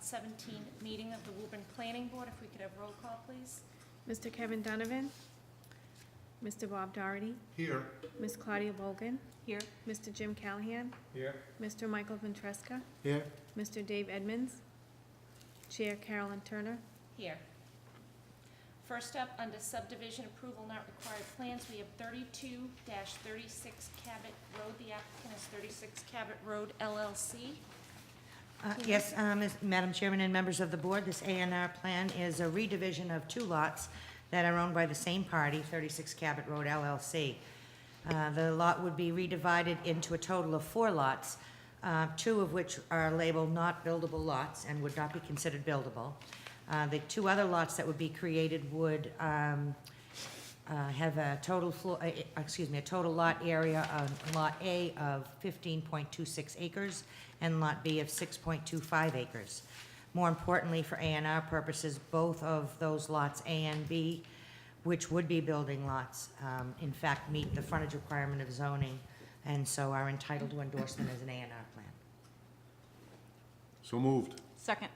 2017 meeting of the Woburn Planning Board. If we could have roll call, please. Mr. Kevin Donovan. Mr. Bob Doherty. Here. Ms. Claudia Volgan. Here. Mr. Jim Callahan. Here. Mr. Michael Ventresca. Here. Mr. Dave Edmonds. Chair Carolyn Turner. Here. First up, under subdivision approval not required plans, we have 32-36 Cabot Road. The applicant is 36 Cabot Road LLC. Yes, Madam Chairman and members of the board, this A&R plan is a redivision of two lots that are owned by the same party, 36 Cabot Road LLC. The lot would be redivided into a total of 4 lots, 2 of which are labeled not buildable lots and would not be considered buildable. The 2 other lots that would be created would have a total a total lot area on Lot A of 15.26 acres and Lot B of 6.25 acres. More importantly, for A&R purposes, both of those lots A and B, which would be building lots, in fact, meet the frontage requirement of zoning, and so are entitled to endorsement as an A&R plan. So moved. Second.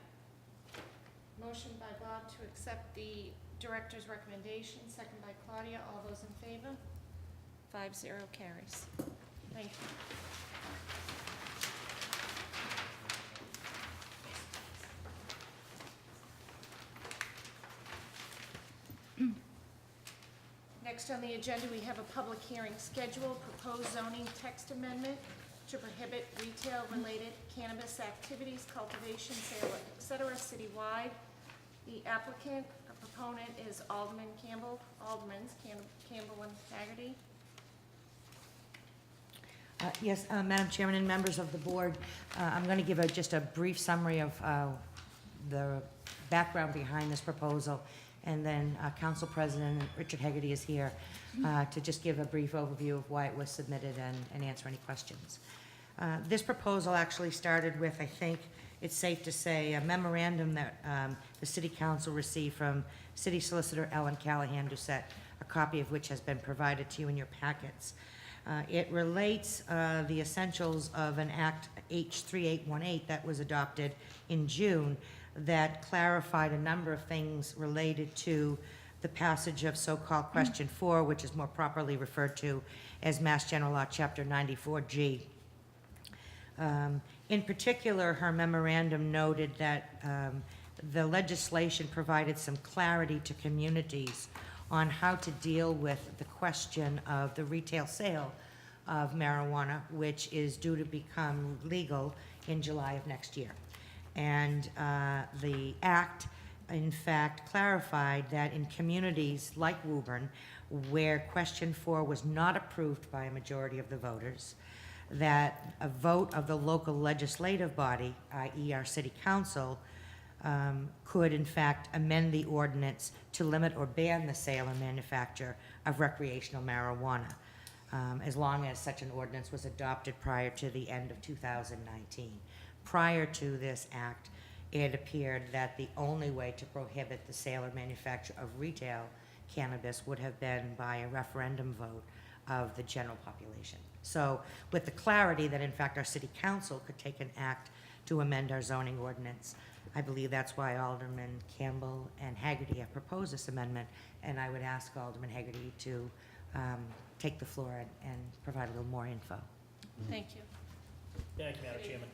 Motion by Bob to accept the director's recommendation, second by Claudia. All those in favor? 5-0 carries. Thank you. Next on the agenda, we have a public hearing scheduled, proposed zoning text amendment to prohibit retail-related cannabis activities, cultivation, sale, etc. citywide. The applicant, or proponent, is Alderman Campbell, Aldermans Campbell and Haggerty. Yes, Madam Chairman and members of the board, I'm going to give just a brief summary of the background behind this proposal, and then Council President Richard Haggerty is here to just give a brief overview of why it was submitted and answer any questions. This proposal actually started with, I think it's safe to say, a memorandum that the City Council received from City Solicitor Ellen Callahan Doucette, a copy of which has been provided to you in your packets. It relates the essentials of an Act H3818 that was adopted in June that clarified a number of things related to the passage of so-called Question 4, which is more properly referred to as Mass General Law, Chapter 94G. In particular, her memorandum noted that the legislation provided some clarity to communities on how to deal with the question of the retail sale of marijuana, which is due to become legal in July of next year. And the Act, in fact, clarified that in communities like Woburn, where Question 4 was not approved by a majority of the voters, that a vote of the local legislative body, i.e. our City Council, could in fact amend the ordinance to limit or ban the sale and manufacture of recreational marijuana, as long as such an ordinance was adopted prior to the end of 2019. Prior to this act, it appeared that the only way to prohibit the sale or manufacture of retail cannabis would have been by a referendum vote of the general population. So with the clarity that in fact our City Council could take an act to amend our zoning ordinance, I believe that's why Alderman Campbell and Haggerty have proposed this amendment, and I would ask Alderman Haggerty to take the floor and provide a little more info. Thank you. Thank you, Madam Chairman.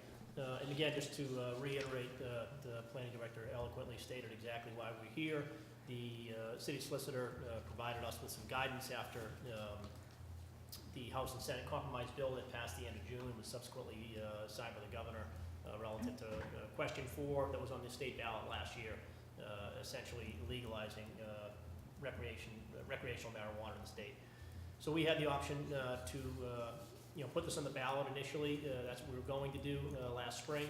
And again, just to reiterate, the planning director eloquently stated exactly why we're here. The city solicitor provided us with some guidance after the House and Senate compromise bill that passed the end of June and was subsequently signed by the governor relative to Question 4 that was on the state ballot last year, essentially legalizing recreational marijuana in the state. So we had the option to put this on the ballot initially. That's what we were going to do last spring.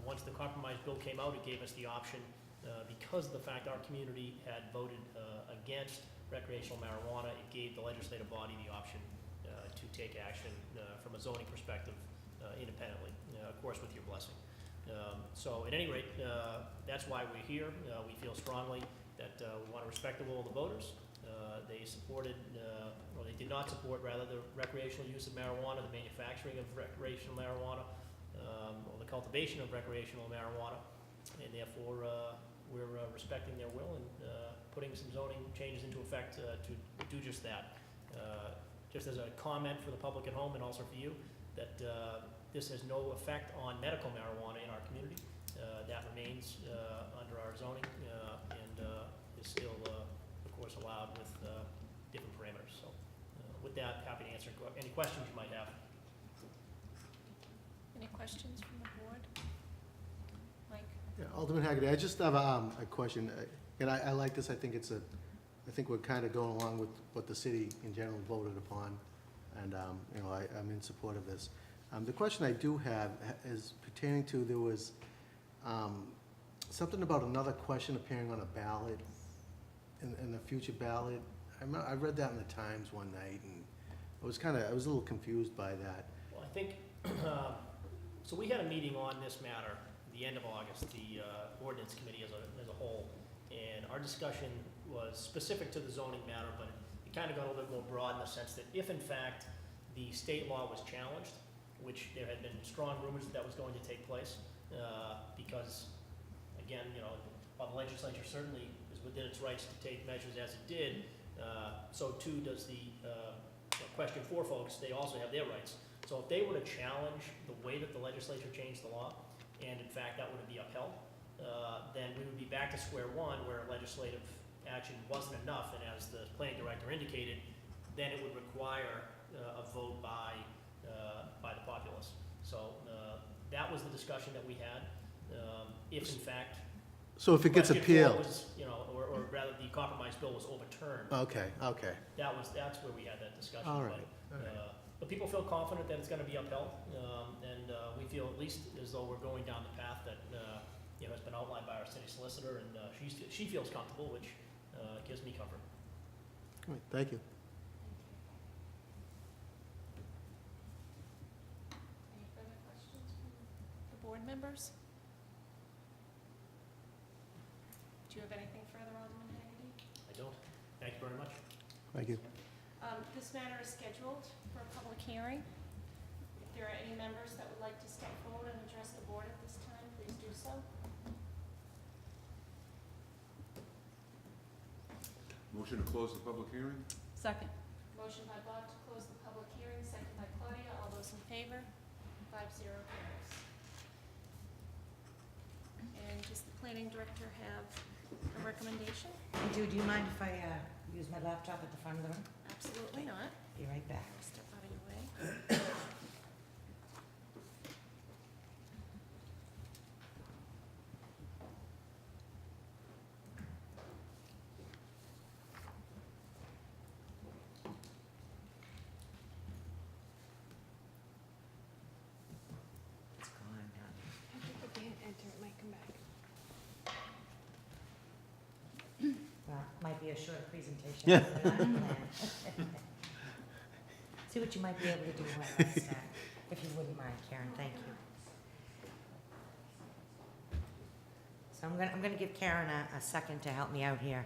Once the compromise bill came out, it gave us the option, because of the fact our community had voted against recreational marijuana, it gave the legislative body the option to take action from a zoning perspective independently, of course with your blessing. So at any rate, that's why we're here. We feel strongly that we want to respect the will of the voters. They supported, or they did not support, rather, the recreational use of marijuana, the manufacturing of recreational marijuana, or the cultivation of recreational marijuana. and therefore, we're respecting their will and putting some zoning changes into effect to do just that. Just as a comment for the public at home and also for you, that this has no effect on medical marijuana in our community. That remains under our zoning and is still, of course, allowed with different parameters. So with that, happy to answer any questions you might have. Any questions from the board? Mike? Yeah, Alderman Haggerty, I just have a question, and I like this. I think we're kind of going along with what the city in general voted upon, and, you know, I'm in support of this. The question I do have is pertaining to, there was something about another question appearing on a ballot, in the future ballot. I read that in the Times one night, and I was a little confused by that. Well, I think, so we had a meeting on this matter at the end of August, the ordinance committee as a whole, and our discussion was specific to the zoning matter, but it kind of got a little bit more broad in the sense that if in fact the state law was challenged, which there had been strong rumors that was going to take place, because, again, you know, while the legislature certainly is within its rights to take measures as it did, so too does the question for folks. They also have their rights. So if they were to challenge the way that the legislature changed the law, and in fact that would be upheld, then we would be back to square one where legislative action wasn't enough, and as the planning director indicated, then it would require a vote by the populace. So that was the discussion that we had. If in fact, So if it gets question four appealed, was, you know, or rather the compromise bill was overturned, okay, that's where we had that discussion. all right, But, all right. but people feel confident that it's going to be upheld, and we feel at least as though we're going down the path that you know has been outlined by our city solicitor, and she feels comfortable, which gives me comfort. All right, thank you. Any further questions from the board members? Do you have anything further, Alderman Haggerty? I don't. Thank you very much. Thank you. This matter is scheduled for a public hearing. If there are any members that would like to step forward and address the board at this time, please do so. Motion to close the public hearing? Second. Motion by Bob to close the public hearing, second by Claudia. All those in favor? 5-0 carries. And does the planning director have a recommendation? Do you mind if I use my laptop at the front of the room? Absolutely not. Be right back. Step out of your way. It's gone now. I think if you enter, it might come back. Well, might be a shorter presentation. Yeah. than I planned. See what you might be able to do while I start, if you wouldn't mind, Karen, thank you. So I'm gonna give Karen a second to help me out here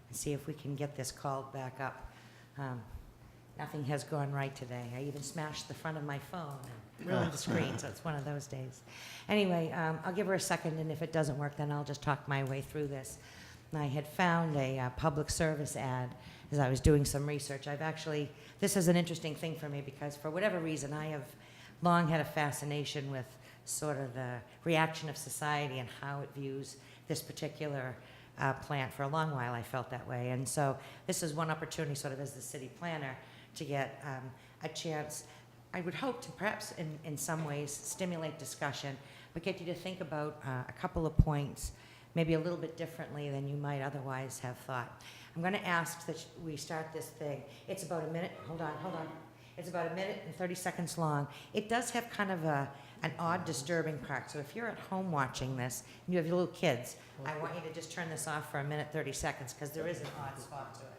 and see if we can get this called back up. Nothing has gone right today. I even smashed the front of my phone and ruined the screen, so it's one of those days. Anyway, I'll give her a second, and if it doesn't work, then I'll just talk my way through this. I had found a public service ad as I was doing some research. This is an interesting thing for me because for whatever reason, I have long had a fascination with sort of the reaction of society and how it views this particular plant. For a long while, I felt that way. And so this is one opportunity sort of as the city planner to get a chance, I would hope to perhaps in some ways stimulate discussion, but get you to think about a couple of points maybe a little bit differently than you might otherwise have thought. I'm going to ask that we start this thing. It's about a minute. Hold on. It's about a minute and 30 seconds long. It does have kind of an odd, disturbing part. So if you're at home watching this and you have your little kids, I want you to just turn this off for a minute, 30 seconds, because there is an odd spot to it.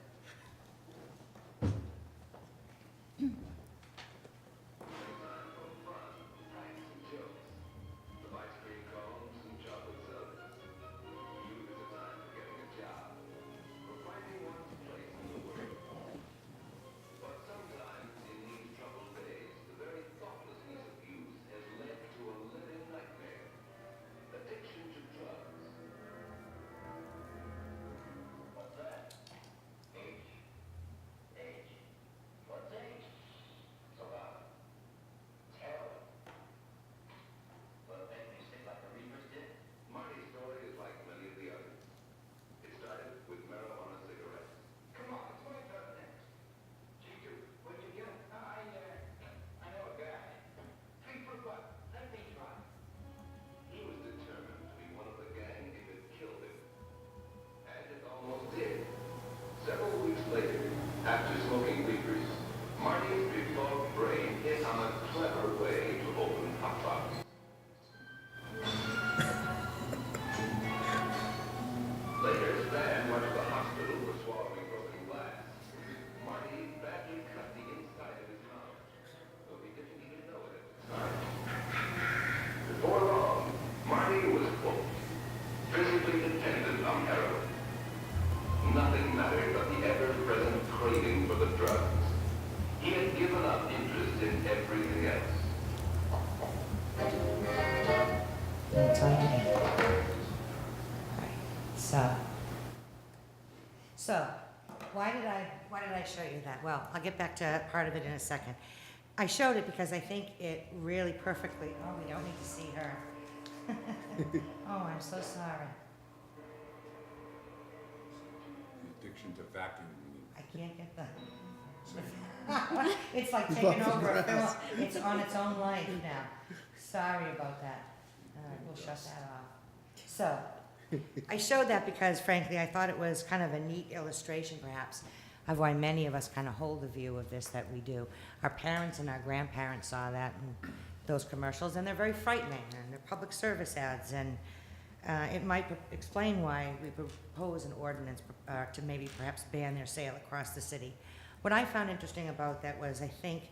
So, why did I show you that? Well, I'll get back to part of it in a second. I showed it because I think it really perfectly, oh, we don't need to see her. Oh, I'm so sorry. Addiction to vacuuming. I can't get the, it's like taking over a film. It's on its own life now. Sorry about that. All right, we'll shut that off. So, I showed that because frankly, I thought it was kind of a neat illustration perhaps of why many of us kind of hold the view of this that we do. Our parents and our grandparents saw that in those commercials, and they're very frightening, and they're public service ads, and it might explain why we propose an ordinance to maybe perhaps ban their sale across the city. What I found interesting about that was, I think,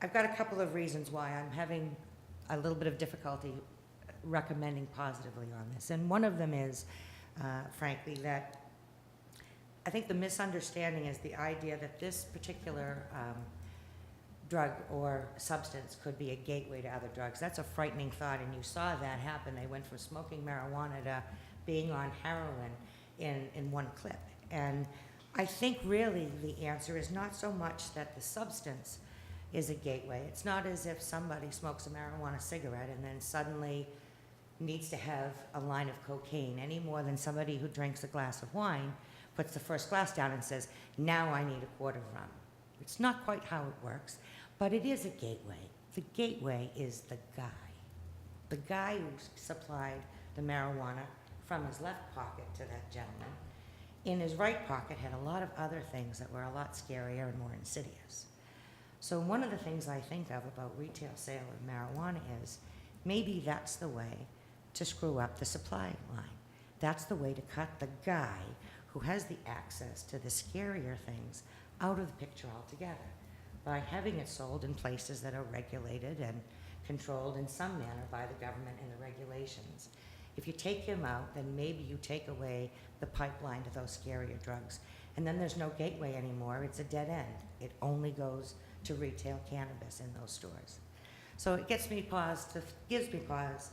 I've got a couple of reasons why I'm having a little bit of difficulty recommending positively on this. And one of them is, frankly, that I think the misunderstanding is the idea that this particular drug or substance could be a gateway to other drugs. That's a frightening thought, and you saw that happen. They went from smoking marijuana to being on heroin in one clip. And I think really the answer is not so much that the substance is a gateway. It's not as if somebody smokes a marijuana cigarette and then suddenly needs to have a line of cocaine any more than somebody who drinks a glass of wine puts the first glass down and says, now I need a quart of rum. It's not quite how it works, but it is a gateway. The gateway is the guy who supplied the marijuana from his left pocket to that gentleman. In his right pocket had a lot of other things that were a lot scarier and more insidious. So one of the things I think of about retail sale of marijuana is maybe that's the way to screw up the supply line. That's the way to cut the guy who has the access to the scarier things out of the picture altogether by having it sold in places that are regulated and controlled in some manner by the government and the regulations. If you take him out, then maybe you take away the pipeline to those scarier drugs. And then there's no gateway anymore. It's a dead end. It only goes to retail cannabis in those stores. So it gives me pause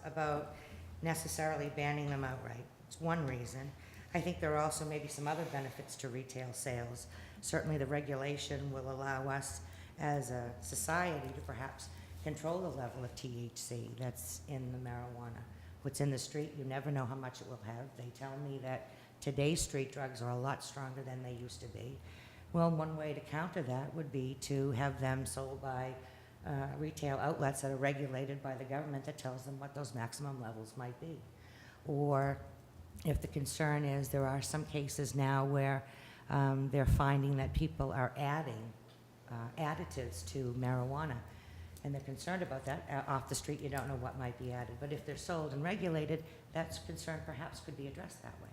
about necessarily banning them outright. It's one reason. I think there are also maybe some other benefits to retail sales. Certainly the regulation will allow us as a society to perhaps control the level of THC that's in the marijuana. What's in the street, you never know how much it will have. They tell me that today's street drugs are a lot stronger than they used to be. Well, one way to counter that would be to have them sold by retail outlets that are regulated by the government that tells them what those maximum levels might be. Or if the concern is there are some cases now where they're finding that people are adding additives to marijuana, and they're concerned about that. Off the street, you don't know what might be added. But if they're sold and regulated, that concern perhaps could be addressed that way.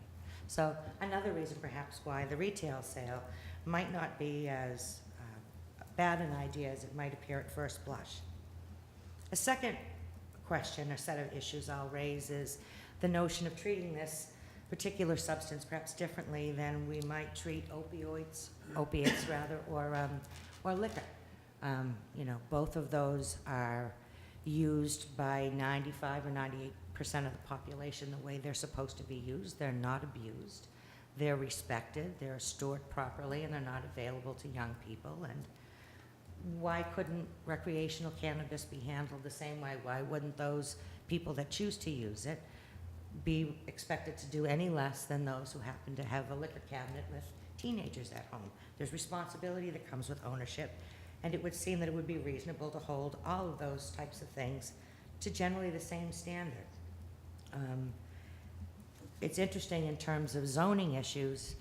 So another reason perhaps why the retail sale might not be as bad an idea as it might appear at first blush. A second question or set of issues I'll raise is the notion of treating this particular substance perhaps differently than we might treat opiates rather, or liquor. Both of those are used by 95 or 98% of the population the way they're supposed to be used. They're not abused. They're respected. They're stored properly, and they're not available to young people. And why couldn't recreational cannabis be handled the same way? Why wouldn't those people that choose to use it be expected to do any less than those who happen to have a liquor cabinet with teenagers at home? There's responsibility that comes with ownership, and it would seem that it would be reasonable to hold all of those types of things to generally the same standard. It's interesting in terms of zoning issues,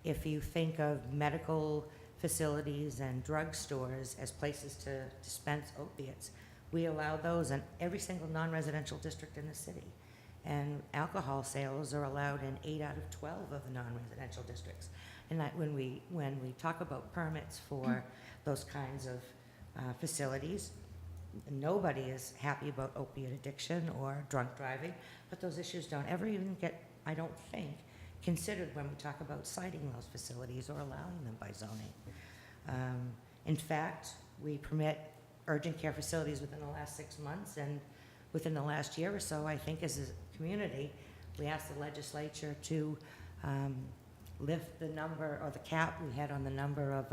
if you think of medical facilities and drugstores as places to dispense opiates, we allow those in every single non-residential district in the city. And alcohol sales are allowed in 8 out of 12 of the non-residential districts. And that when we talk about permits for those kinds of facilities, nobody is happy about opiate addiction or drunk driving, but those issues don't ever even get, I don't think, considered when we talk about citing those facilities or allowing them by zoning. In fact, we permit urgent care facilities within the last 6 months, and within the last year or so, I think as community, we asked the legislature to lift the number, or the cap we had on the number of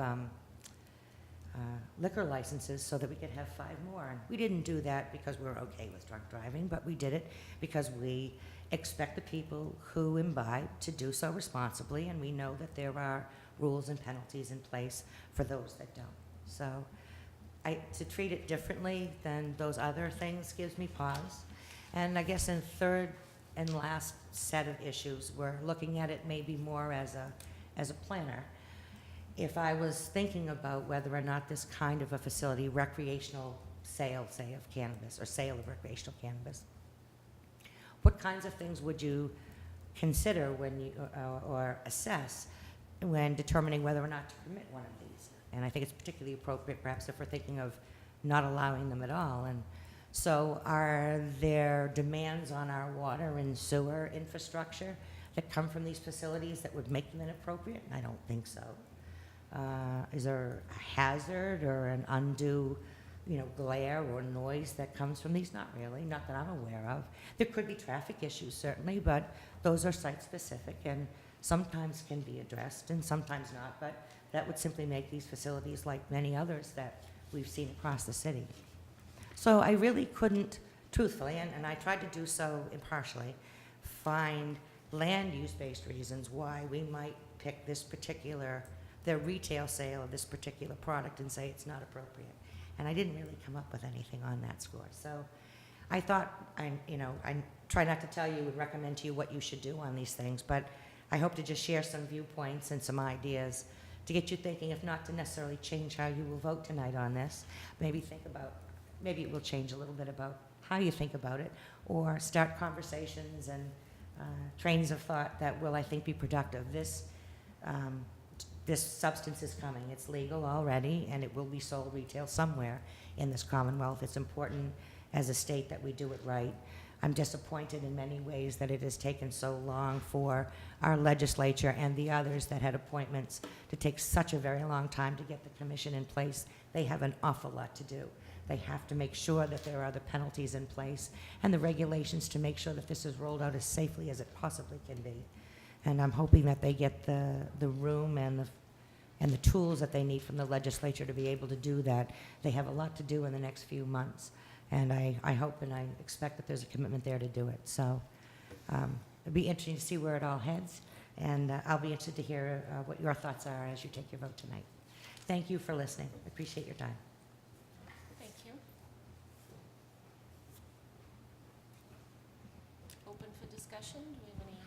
liquor licenses so that we could have 5 more. And we didn't do that because we're okay with drunk driving, but we did it because we expect the people who imbibe to do so responsibly, and we know that there are rules and penalties in place for those that don't. So to treat it differently than those other things gives me pause. And I guess in third and last set of issues, we're looking at it maybe more as a planner. If I was thinking about whether or not this kind of a facility, recreational sale, say, of cannabis, or sale of recreational cannabis, what kinds of things would you consider when you, or assess when determining whether or not to permit one of these? And I think it's particularly appropriate perhaps if we're thinking of not allowing them at all. And so are there demands on our water and sewer infrastructure that come from these facilities that would make them inappropriate? I don't think so. Is there a hazard or an undue, glare or noise that comes from these? Not really, not that I'm aware of. There could be traffic issues, certainly, but those are site-specific and sometimes can be addressed and sometimes not, but that would simply make these facilities like many others that we've seen across the city. So I really couldn't, truthfully, and I tried to do so impartially, find land use-based reasons why we might pick the retail sale of this particular product and say it's not appropriate. And I didn't really come up with anything on that score. So I thought, I try not to tell you and recommend to you what you should do on these things, but I hope to just share some viewpoints and some ideas to get you thinking, if not to necessarily change how you will vote tonight on this, maybe it will change a little bit about how you think about it, or start conversations and trains of thought that will, I think, be productive. This substance is coming. It's legal already, and it will be sold retail somewhere in this Commonwealth. It's important as a state that we do it right. I'm disappointed in many ways that it has taken so long for our legislature and the others that had appointments to take such a very long time to get the commission in place. They have an awful lot to do. They have to make sure that there are the penalties in place and the regulations to make sure that this is rolled out as safely as it possibly can be. And I'm hoping that they get the room and the tools that they need from the legislature to be able to do that. They have a lot to do in the next few months. And I hope and I expect that there's a commitment there to do it. So it'll be interesting to see where it all heads. And I'll be interested to hear what your thoughts are as you take your vote tonight. Thank you for listening. I appreciate your time. Thank you. Open for discussion. Do we have any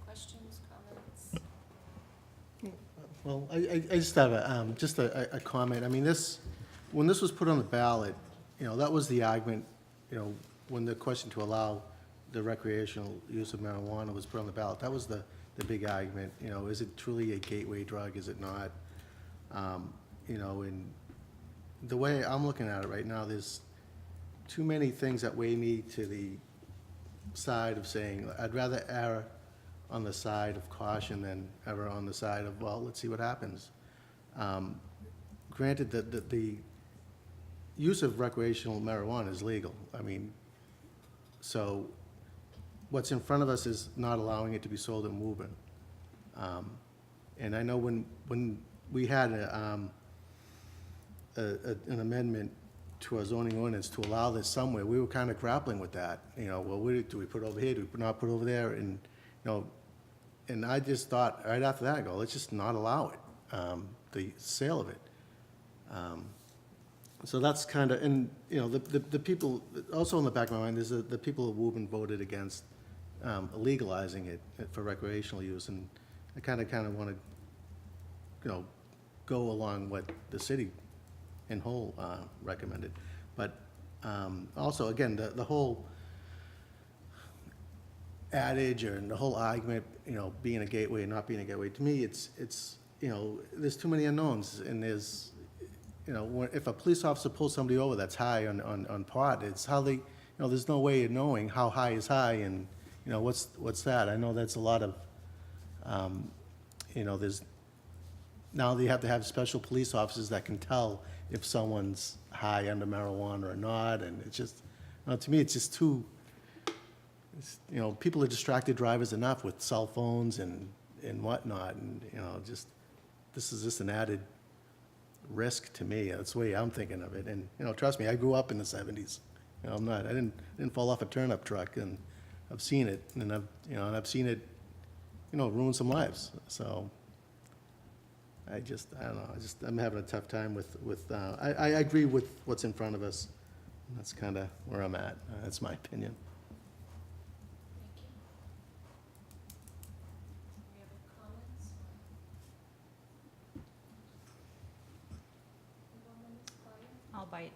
questions, comments? Well, I just have a comment. I mean, when this was put on the ballot, that was the argument, when the question to allow the recreational use of marijuana was put on the ballot. That was the big argument, is it truly a gateway drug, is it not? And the way I'm looking at it right now, there's too many things that weigh me to the side of saying, I'd rather err on the side of caution than ever on the side of, well, let's see what happens. Granted that the use of recreational marijuana is legal. I mean, so what's in front of us is not allowing it to be sold in Woburn. And I know when we had an amendment to our zoning ordinance to allow this somewhere, we were kind of grappling with that. Well, do we put it over here? Do we not put it over there? And, and I just thought, right after that, I go, let's just not allow it, the sale of it. So that's kind of, and, the people, also in the back of my mind is the people of Woburn voted against legalizing it for recreational use, and I kind of want to, go along what the city in whole recommended. But also, again, the whole adage or the whole argument, being a gateway and not being a gateway, to me, it's there's too many unknowns, and there's, if a police officer pulls somebody over that's high on pot, it's how they, there's no way of knowing how high is high and, what's that? I know that's a lot of, there's, now they have to have special police officers that can tell if someone's high under marijuana or not, and it's just, to me, it's just too you know, people are distracted drivers enough with cell phones and whatnot, and, you know, just, this is just an added risk to me. That's the way I'm thinking of it. And, you know, trust me, I grew up in the 70s. You know, I didn't fall off a turnip truck, and I've seen it, and I've seen it, you know, ruin some lives. So I don't know, I'm having a tough time with, I agree with what's in front of us. That's kind of where I'm at. That's my opinion. Thank you. Any other comments? I'll bite.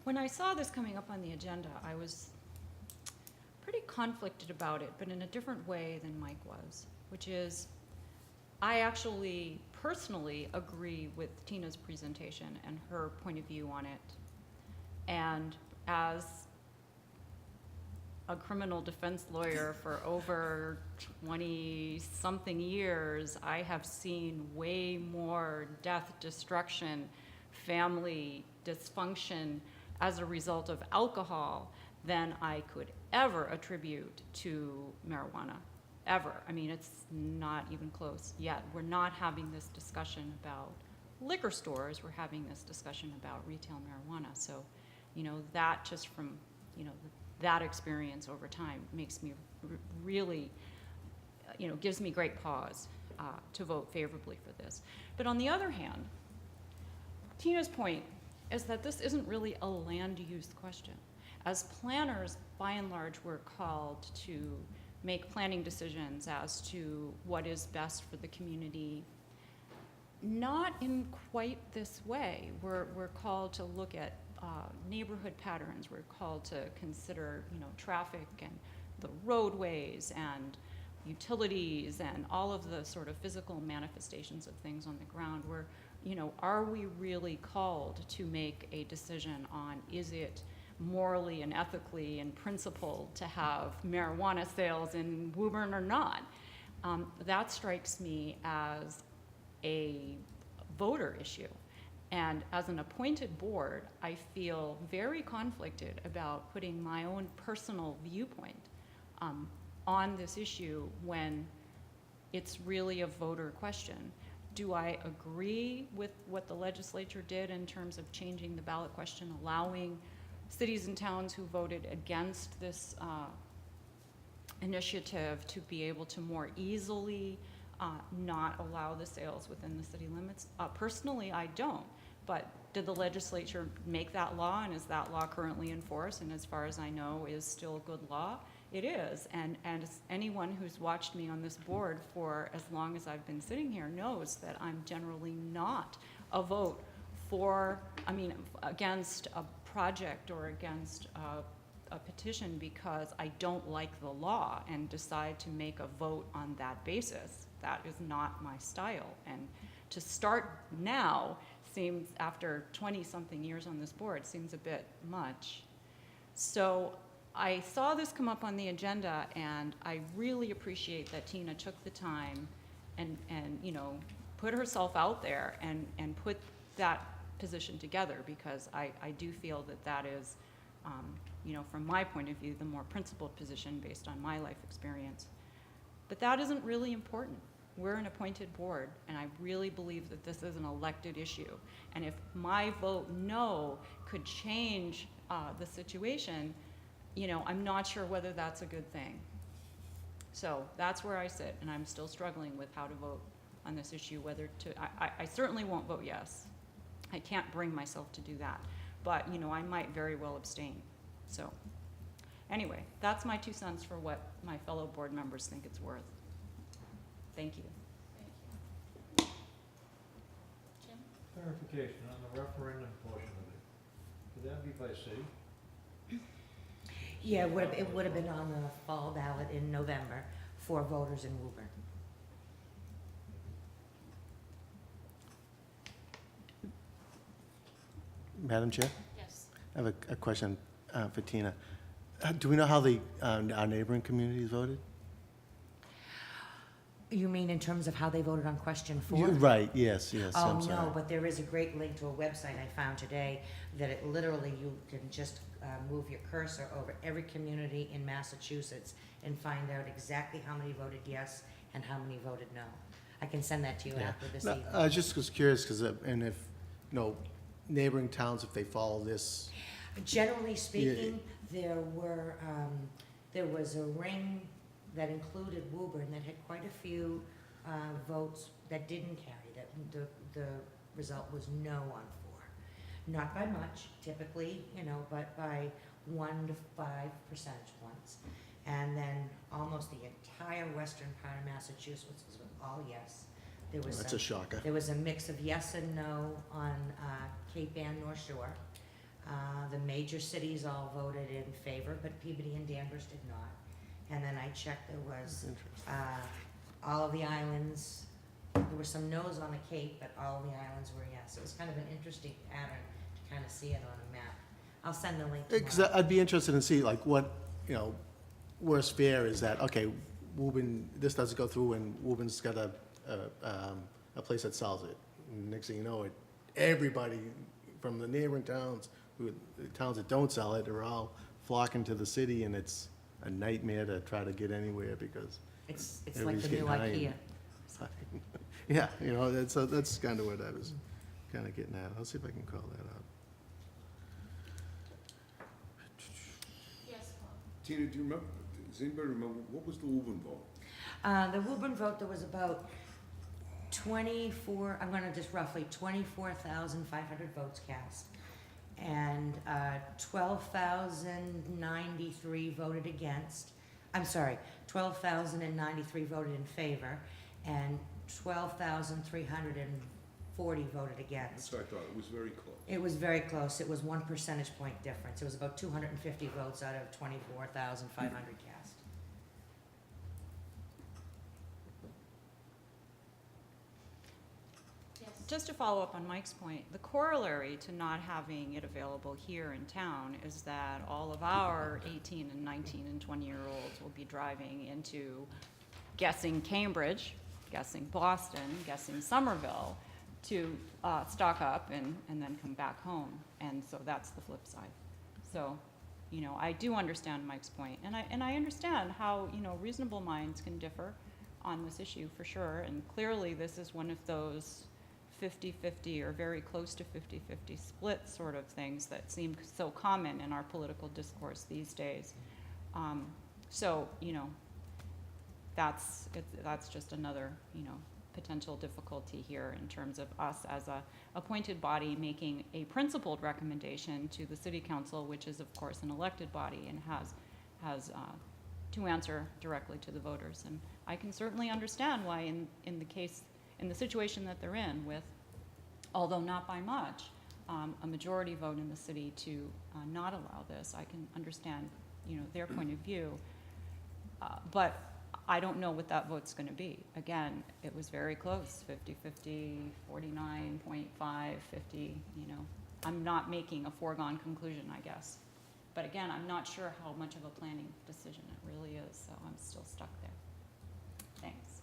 When I saw this coming up on the agenda, I was pretty conflicted about it, but in a different way than Mike was, which is I actually personally agree with Tina's presentation and her point of view on it. And as a criminal defense lawyer for over 20-something years, I have seen way more death, destruction, family dysfunction as a result of alcohol than I could ever attribute to marijuana, ever. I mean, it's not even close yet. We're not having this discussion about liquor stores. We're having this discussion about retail marijuana. So, you know, that just from, you know, that experience over time makes me really, you know, gives me great pause to vote favorably for this. But on the other hand, Tina's point is that this isn't really a land use question. As planners, by and large, we're called to make planning decisions as to what is best for the community. Not in quite this way. We're called to look at neighborhood patterns. We're called to consider, you know, traffic and the roadways and utilities and all of the sort of physical manifestations of things on the ground. We're, you know, are we really called to make a decision on, is it morally and ethically and principled to have marijuana sales in Woburn or not? That strikes me as a voter issue. And as an appointed board, I feel very conflicted about putting my own personal viewpoint on this issue when it's really a voter question. Do I agree with what the legislature did in terms of changing the ballot question, allowing cities and towns who voted against this initiative to be able to more easily not allow the sales within the city limits? Personally, I don't. But did the legislature make that law, and is that law currently in force? And as far as I know, is still a good law? It is. And as anyone who's watched me on this board for as long as I've been sitting here knows that I'm generally not a vote for, I mean, against a project or against a petition because I don't like the law and decide to make a vote on that basis. That is not my style. And to start now seems, after 20-something years on this board, seems a bit much. So I saw this come up on the agenda, and I really appreciate that Tina took the time and you know, put herself out there and put that position together, because I do feel that that is, you know, from my point of view, the more principled position based on my life experience. But that isn't really important. We're an appointed board, and I really believe that this is an elected issue. And if my vote no could change the situation, you know, I'm not sure whether that's a good thing. So that's where I sit, and I'm still struggling with how to vote on this issue, whether to, I certainly won't vote yes. I can't bring myself to do that. But, you know, I might very well abstain. So anyway, that's my 2 cents for what my fellow board members think it's worth. Thank you. Thank you. Jim? Clarification on the referendum portion of it. Could that be by city? Yeah, it would have been on the fall ballot in November for voters in Woburn. Madam Chair, Yes. I have a question for Tina. Do we know how our neighboring communities voted? You mean in terms of how they voted on question 4? Right, yes, Oh, I'm sorry. no, but there is a great link to a website I found today that it literally, you can just move your cursor over every community in Massachusetts and find out exactly how many voted yes and how many voted no. I can send that to you Yeah. after this No, evening. I just was curious, because, and if, you know, neighboring towns, if they follow this, Generally speaking, there was a ring that included Woburn that had quite a few votes that didn't carry, that the result was no on 4. Not by much, typically, but by 1 to 5 percentage points. And then almost the entire western part of Massachusetts was all yes. that's a shocker. There was a mix of yes and no on Cape Ann, North Shore. The major cities all voted in favor, but Peabody and Danvers did not. And then I checked, there was Interesting. all of the islands, there were some no's on the Cape, but all of the islands were yes. It was kind of an interesting pattern to kind of see it on a map. I'll send the link Because tomorrow. I'd be interested in see, like, what, worst fear is that, okay, Woburn, this doesn't go through, and Woburn's got a place that sells it. And next thing you know, everybody from the neighboring towns, the towns that don't sell it, are all flocking to the city, and it's a nightmare to try to get anywhere, because, It's like everybody's the new getting high IKEA. yeah, that's kind of what I was kind of getting at. I'll see if I can call that out. Yes, Paul? Tina, do you remember, does anybody remember, what was the Woburn vote? The Woburn vote, there was about 24, I'm gonna just roughly, 24,500 votes cast. And 12,093 voted against. I'm sorry, 12,093 voted in favor, and 12,340 voted That's against. what I thought, it was very close. It was very close. It was 1 percentage point difference. It was about 250 votes out of 24,500 cast. Yes. Just to follow up on Mike's point, the corollary to not having it available here in town is that all of our 18 and 19 and 20-year-olds will be driving into guessing Cambridge, guessing Boston, guessing Somerville to stock up and then come back home. And so that's the flip side. So, I do understand Mike's point, and I understand how, reasonable minds can differ on this issue for sure. And clearly, this is one of those 50-50 or very close to 50-50 split sort of things that seem so common in our political discourse these days. So, that's just another, potential difficulty here in terms of us as a appointed body making a principled recommendation to the city council, which is of course an elected body and has to answer directly to the voters. And I can certainly understand why in the situation that they're in with, although not by much, a majority vote in the city to not allow this. I can understand, their point of view. But I don't know what that vote's going to be. Again, it was very close, 50-50, 49.5, 50, I'm not making a foregone conclusion, I guess. But again, I'm not sure how much of a planning decision it really is, so I'm still stuck there. Thanks.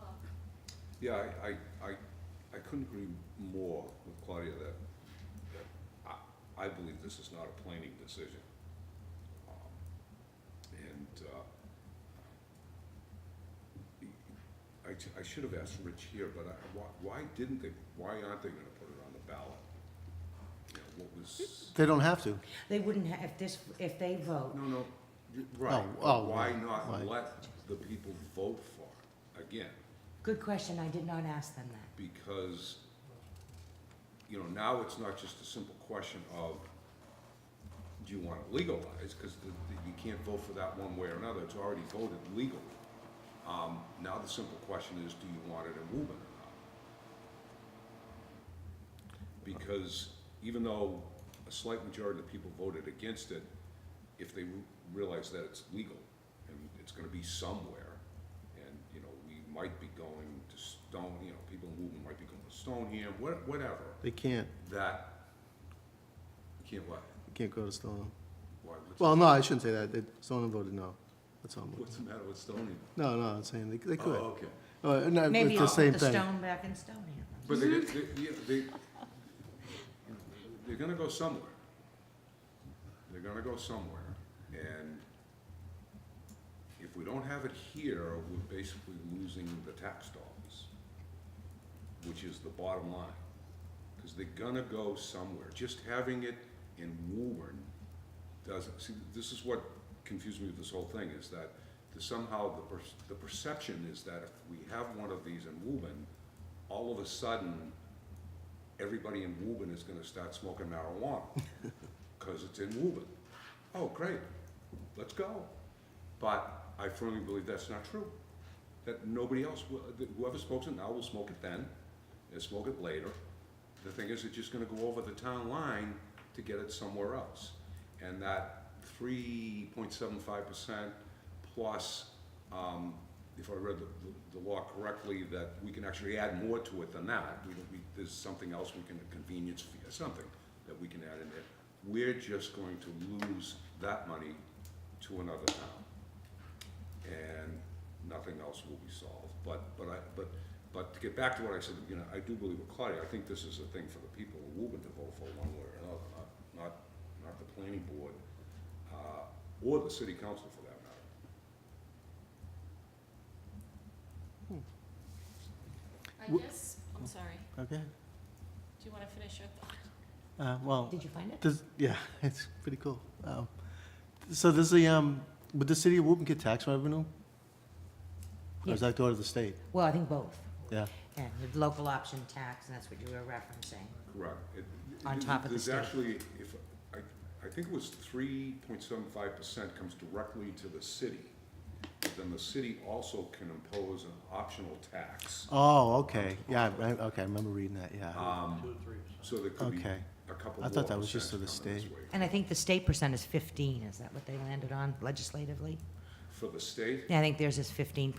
Paul? Yeah, I couldn't agree more with Claudia that I believe this is not a planning decision. I should have asked Rich here, but why aren't they gonna put it on the ballot? What was, They don't have to. They wouldn't have, if they vote. no, right, why not right. let the people vote for it? Again, Good question. I did not ask them that. because, now it's not just a simple question of, do you want it legalized? Because you can't vote for that one way or another, it's already voted legally. Now the simple question is, do you want it in Woburn or not? Because even though a slight majority of the people voted against it, if they realize that it's legal and it's gonna be somewhere, and, we might be going to Stone, people in Woburn might be going to Stoneham, whatever, They can't. you can't what? You can't go to Stoneham. Why? Well, no, I shouldn't say that. Stoneham voted no. That's all. What's the matter with Stoneham? No, I'm saying they could. Oh, okay. No, Maybe it's I'll the put same the thing. stone back in Stoneham. But they're gonna go somewhere. they're gonna go somewhere, and if we don't have it here, we're basically losing the tax dollars, which is the bottom line. Because they're gonna go somewhere. Just having it in Woburn doesn't, see, this is what confused me with this whole thing, is that somehow the perception is that if we have one of these in Woburn, all of a sudden, everybody in Woburn is gonna start smoking marijuana, because it's in Woburn. Oh, great, let's go. But I firmly believe that's not true. That nobody else will, that whoever smokes it now will smoke it then, they'll smoke it later. The thing is, it's just gonna go over the town line to get it somewhere else. And that 3.75% plus, if I read the law correctly, that we can actually add more to it than that. There's something else we can, a convenience fee or something that we can add in there. We're just going to lose that money to another town. And nothing else will be solved. But to get back to what I said, you know, I do believe with Claudia, I think this is a thing for the people of Woburn to vote for one way or another, not the planning board, or the city council for that matter. I guess, I'm sorry, Okay. do you want to finish your thought? Well, Did you find it? yeah, it's pretty cool. So does the, would the city of Woburn get tax revenue? Or does that go to the state? Well, I think both. Yeah. And the local option tax, and that's what you were referencing. Correct. On top of the state. There's actually, if, I think it was 3.75% comes directly to the city. But then the city also can impose an optional tax. Oh, okay. Yeah, okay, I remember reading that, yeah. 2 to 3%. So there could be Okay. a couple I more thought that was just percent to the coming this state. way. And I think the state percent is 15, is that what they landed on legislatively? For the state, Yeah, I think theirs is 15%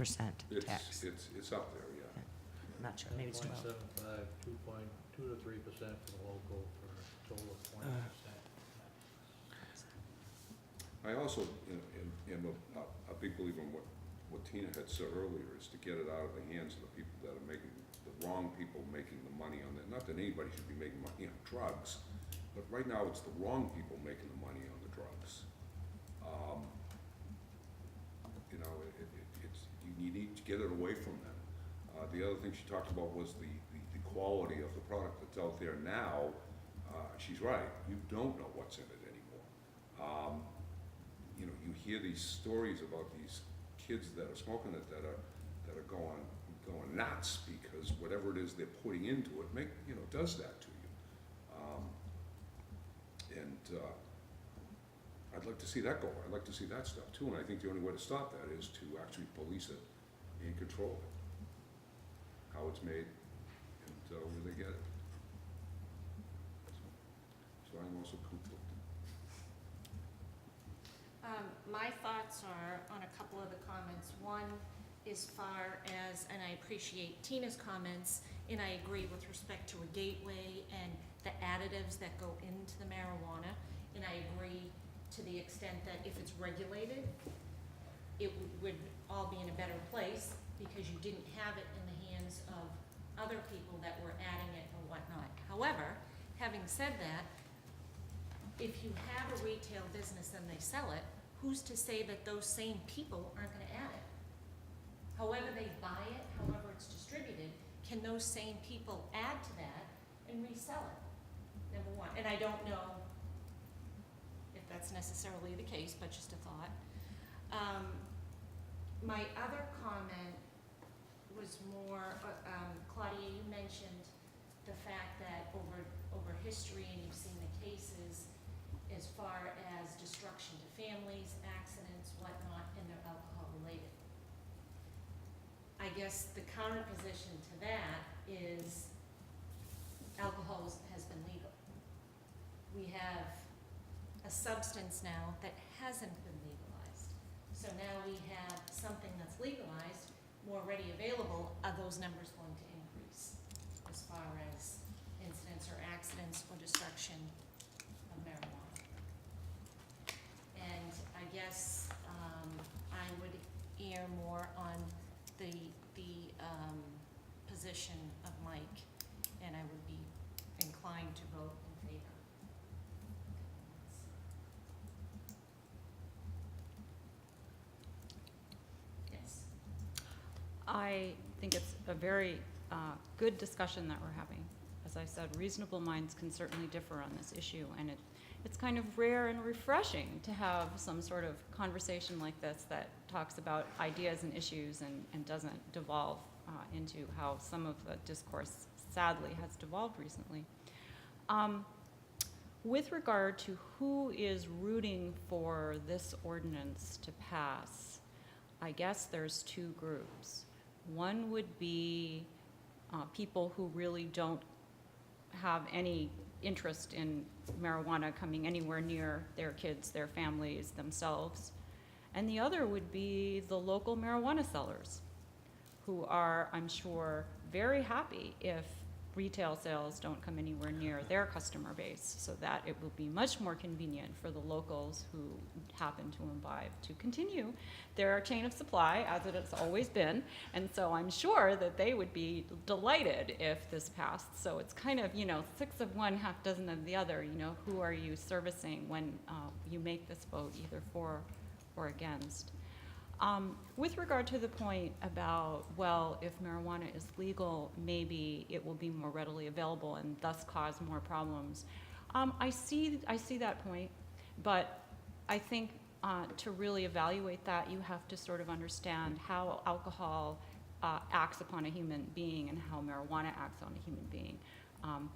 it's, tax. it's up there, yeah. I'm not sure, maybe it's 12. 10.75, 2 to 3% for the local, for a total of 20%. I also am a big believer in what Tina had said earlier, is to get it out of the hands of the people that are making, the wrong people making the money on it. Not that anybody should be making money on drugs, but right now it's the wrong people making the money on the drugs. You know, you need to get it away from them. The other thing she talked about was the quality of the product that's out there now. She's right, you don't know what's in it anymore. You know, you hear these stories about these kids that are smoking it that are going nuts because whatever it is they're putting into it does that to you. I'd like to see that go. I'd like to see that stuff too, and I think the only way to stop that is to actually police it and control it. How it's made and where they get it. So I'm also conflicted. My thoughts are on a couple of the comments. One, as far as, and I appreciate Tina's comments, and I agree with respect to a gateway and the additives that go into the marijuana, and I agree to the extent that if it's regulated, it would all be in a better place because you didn't have it in the hands of other people that were adding it or whatnot. However, having said that, if you have a retail business and they sell it, who's to say that those same people aren't gonna add it? However they buy it, however it's distributed, can those same people add to that and resell it? Number one, and I don't know if that's necessarily the case, but just a thought. My other comment was more, Claudia, you mentioned the fact that over history, and you've seen the cases as far as destruction to families, accidents, whatnot, and they're alcohol related. I guess the counter position to that is alcohol has been legal. We have a substance now that hasn't been legalized. So now we have something that's legalized, more ready available. Are those numbers going to increase as far as incidents or accidents or destruction of marijuana? And I guess I would err more on the position of Mike, and I would be inclined to vote in favor. I think it's a very good discussion that we're having. As I said, reasonable minds can certainly differ on this issue, and it's kind of rare and refreshing to have some sort of conversation like this that talks about ideas and issues and doesn't devolve into how some of the discourse sadly has devolved recently. With regard to who is rooting for this ordinance to pass, I guess there's two groups. One would be people who really don't have any interest in marijuana coming anywhere near their kids, their families, themselves. And the other would be the local marijuana sellers, who are, I'm sure, very happy if retail sales don't come anywhere near their customer base, so that it will be much more convenient for the locals who happen to imbibe to continue their chain of supply as it has always been. And so I'm sure that they would be delighted if this passed. So it's kind of, you know, 6 of one, half dozen of the other. You know, who are you servicing when you make this vote, either for or against? With regard to the point about, well, if marijuana is legal, maybe it will be more readily available and thus cause more problems. I see that point, but I think to really evaluate that, you have to sort of understand how alcohol acts upon a human being and how marijuana acts on a human being.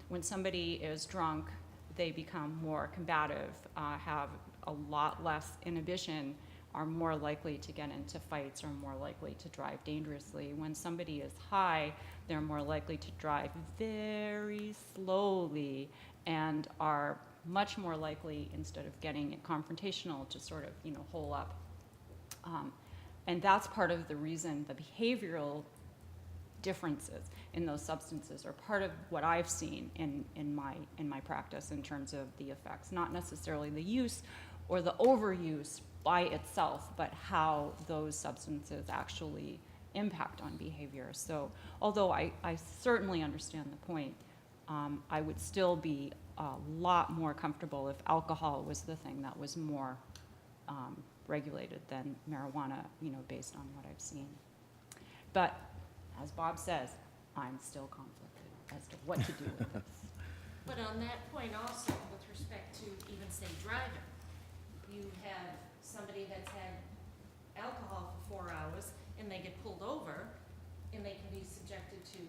When somebody is drunk, they become more combative, have a lot less inhibition, are more likely to get into fights, or more likely to drive dangerously. When somebody is high, they're more likely to drive very slowly and are much more likely, instead of getting confrontational, to sort of, you know, hole up. And that's part of the reason the behavioral differences in those substances are part of what I've seen in my practice in terms of the effects, not necessarily the use or the overuse by itself, but how those substances actually impact on behavior. So although I certainly understand the point, I would still be a lot more comfortable if alcohol was the thing that was more regulated than marijuana, you know, based on what I've seen. But as Bob says, I'm still conflicted as to what to do with this. But on that point also, with respect to even say driving, you have somebody that's had alcohol for 4 hours and they get pulled over and they can be subjected to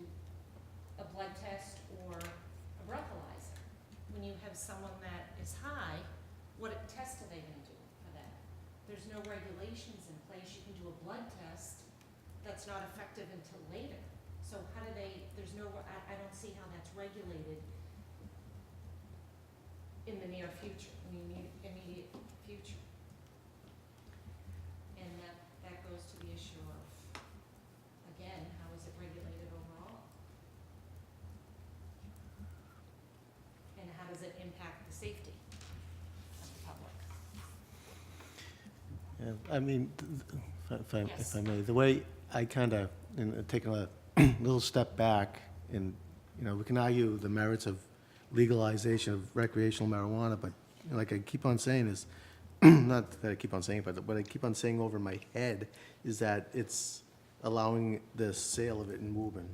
a blood test or a breathalyzer. When you have someone that is high, what test are they gonna do for that? There's no regulations in place. You can do a blood test that's not effective until later. So how do they, I don't see how that's regulated in the near future, in the immediate future. And that goes to the issue of, again, how is it regulated overall? And how does it impact the safety of the public? Yeah, I mean, Yes. if I may, the way I kind of, taking a little step back, and, you know, we can argue the merits of legalization of recreational marijuana, but like I keep on saying is, not that I keep on saying it, but what I keep on saying over my head is that it's allowing the sale of it in Woburn.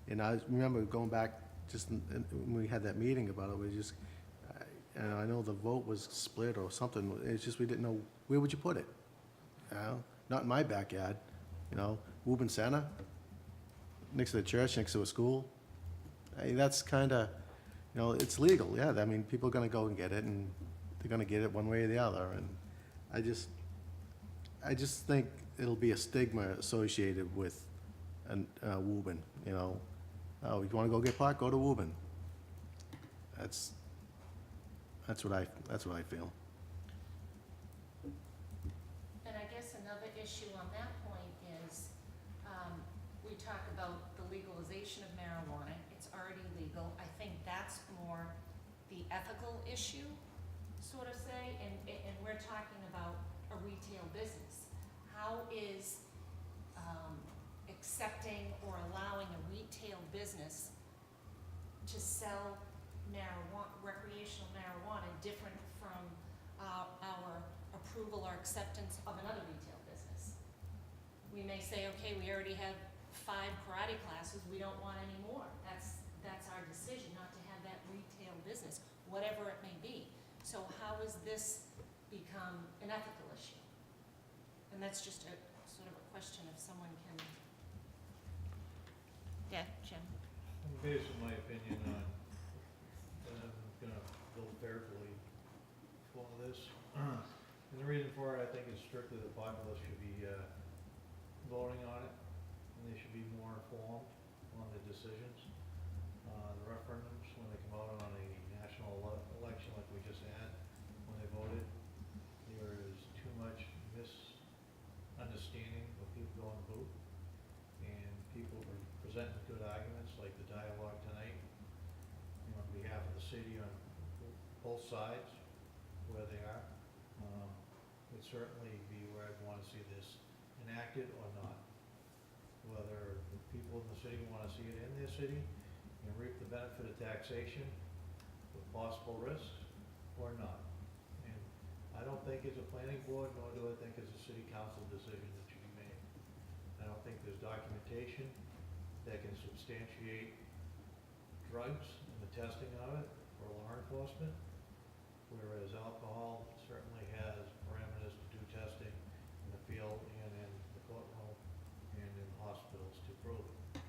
And I remember going back, just when we had that meeting about it, we just, and I know the vote was split or something, it's just we didn't know, where would you put it? You know, not in my backyard, you know, Woburn Center, next to the church, next to a school. That's kind of, you know, it's legal, yeah, I mean, people are gonna go and get it, and they're gonna get it one way or the other, and I just think it'll be a stigma associated with Woburn, you know. Oh, you wanna go get pot, go to Woburn. That's what I feel. And I guess another issue on that point is, we talk about the legalization of marijuana. It's already legal. I think that's more the ethical issue, sort of say, and we're talking about a retail business. How is accepting or allowing a retail business to sell recreational marijuana different from our approval or acceptance of another retail business? We they say, okay, we already have 5 karate classes, we don't want any more. That's our decision, not to have that retail business, whatever it may be. So how has this become an ethical issue? And that's just a sort of a question if someone can. Yeah, Jim? I'm basing my opinion on, and I'm gonna vote favorably for this. And the reason for it, I think, is strictly the populace should be, voting on it, and they should be more informed on the decisions. The referendums, when they come out on a national election like we just had, when they voted, there is too much misunderstanding of people going to vote, and people are presenting good arguments, like the dialogue tonight, on behalf of the city on both sides, where they are. Would certainly be where I'd wanna see this enacted or not. Whether the people in the city wanna see it in their city and reap the benefit of taxation with possible risks or not. And I don't think it's a planning board, nor do I think it's a city council decision that should be made. I don't think there's documentation that can substantiate drugs and the testing of it for law enforcement, whereas alcohol certainly has parameters to do testing in the field and in the courtroom and in hospitals to prove it.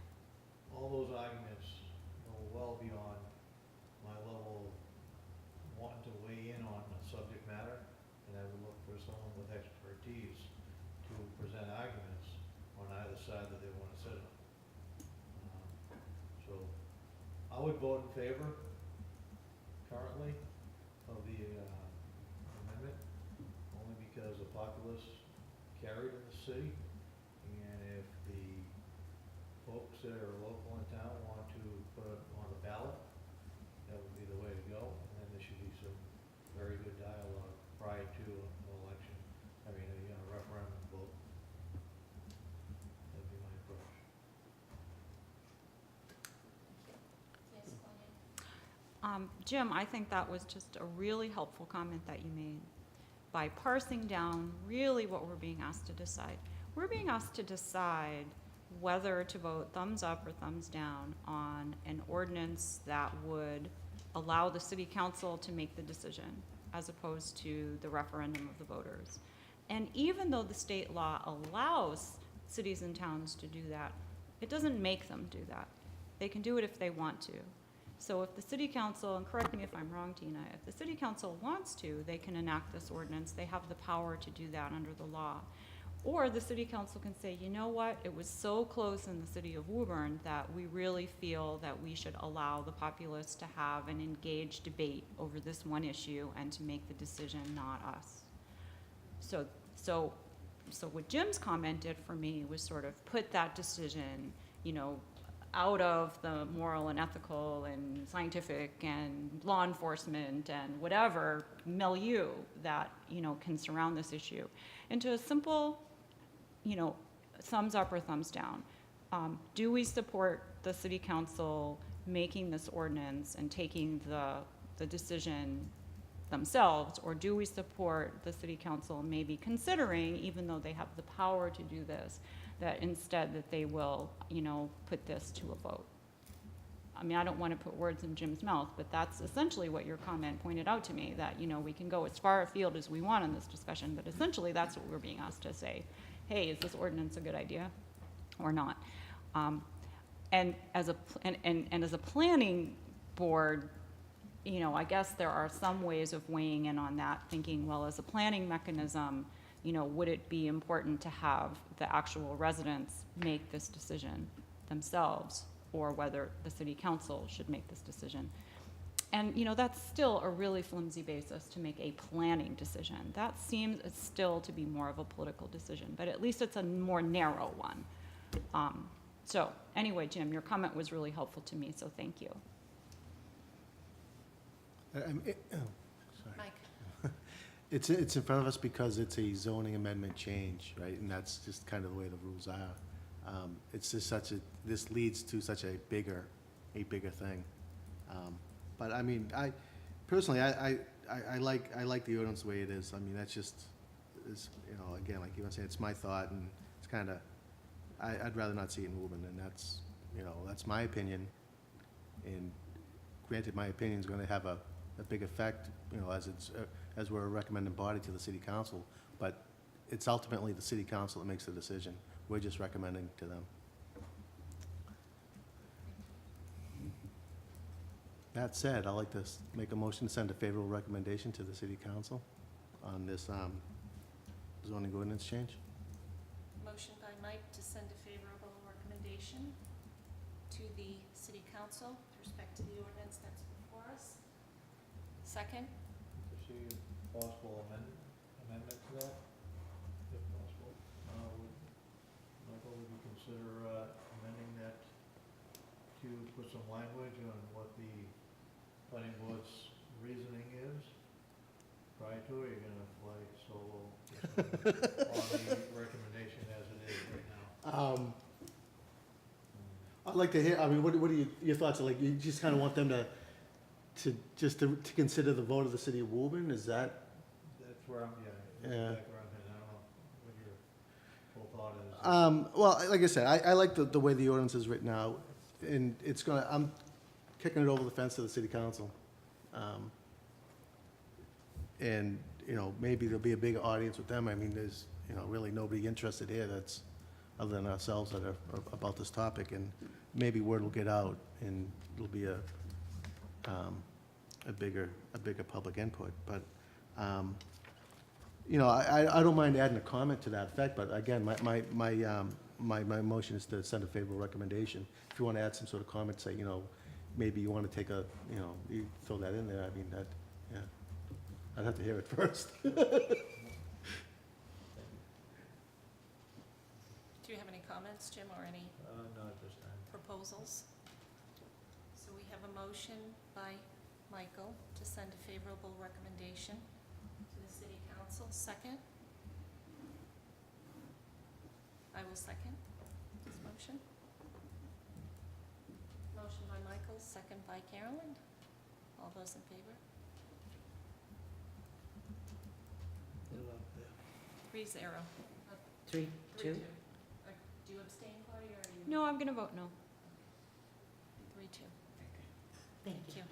All those arguments go well beyond my level of wanting to weigh in on the subject matter, and I would look for someone with expertise to present arguments on either side that they want to sit on. So I would vote in favor currently of the amendment, only because the populace carried in the city, and if the folks that are local in town want to put it on the ballot, that would be the way to go, and then there should be some very good dialogue prior to an election, a referendum vote. That'd be my approach. Yes, Claudia? Jim, I think that was just a really helpful comment that you made. By parsing down really what we're being asked to decide. We're being asked to decide whether to vote thumbs up or thumbs down on an ordinance that would allow the city council to make the decision, as opposed to the referendum of the voters. And even though the state law allows cities and towns to do that, it doesn't make them do that. They can do it if they want to. So if the city council, and correct me if I'm wrong, Tina, if the city council wants to, they can enact this ordinance. They have the power to do that under the law. Or the city council can say, you know what, it was so close in the city of Woburn that we really feel that we should allow the populace to have an engaged debate over this one issue and to make the decision, not us. So what Jim's comment did for me was sort of put that decision, out of the moral and ethical and scientific and law enforcement and whatever milieu that, can surround this issue into a simple, thumbs up or thumbs down. Do we support the city council making this ordinance and taking the decision themselves, or do we support the city council maybe considering, even though they have the power to do this, that instead that they will, put this to a vote? I mean, I don't want to put words in Jim's mouth, but that's essentially what your comment pointed out to me, that, we can go as far afield as we want in this discussion, but essentially that's what we're being asked to say. Hey, is this ordinance a good idea or not? And as a planning board, I guess there are some ways of weighing in on that, thinking, well, as a planning mechanism, would it be important to have the actual residents make this decision themselves, or whether the city council should make this decision? And, that's still a really flimsy basis to make a planning decision. That seems still to be more of a political decision, but at least it's a more narrow one. So anyway, Jim, your comment was really helpful to me, so thank you. Sorry. Mike? It's in front of us because it's a zoning amendment change, right? And that's just kind of the way the rules are. It's just this leads to such a bigger thing. But I mean, I personally like the ordinance the way it is. I mean, that's just, again, like you were saying, it's my thought, and it's kind of, I'd rather not see it in Woburn, and that's, you know, that's my opinion. And granted, my opinion's gonna have a big effect, you know, as we're a recommending body to the city council, but it's ultimately the city council that makes the decision. We're just recommending to them. That said, I'd like to make a motion to send a favorable recommendation to the city council on this zoning ordinance change. Motion by Mike to send a favorable recommendation to the city council with respect to the ordinance that's before us. Second? To see a possible amendment to that, if possible. Michael, would you consider amending that to put some language on what the planning board's reasoning is prior to it? You're gonna fly solo on the recommendation as it is right now? I'd like to hear, I mean, what are your thoughts? Like, you just kind of want them to consider the vote of the city of Woburn? Is that? That's where I'm, Yeah. that's exactly where I'm headed. I don't know what your full thought is. Well, like I said, I like the way the ordinance is written now, and I'm kicking it over the fence to the city council. And, you know, maybe there'll be a big audience with them. I mean, there's, you know, really nobody interested here that's, other than ourselves, that are about this topic, and maybe word will get out, and it'll be a bigger public input. But, you know, I don't mind adding a comment to that effect, but again, my motion is to send a favorable recommendation. If you want to add some sort of comment, say, you know, maybe you want to take a, you know, you throw that in there, I mean, that, yeah. I'd have to hear it first. Do you have any comments, Jim, or any Not at this time. proposals? So we have a motion by Michael to send a favorable recommendation to the city council. Second? I will second this motion. Motion by Michael, second by Carolyn. All those in favor? 3-0. 3, 2? Do you abstain, Claudia, or are you? No, I'm gonna vote no. 3-2. Thank Thank you.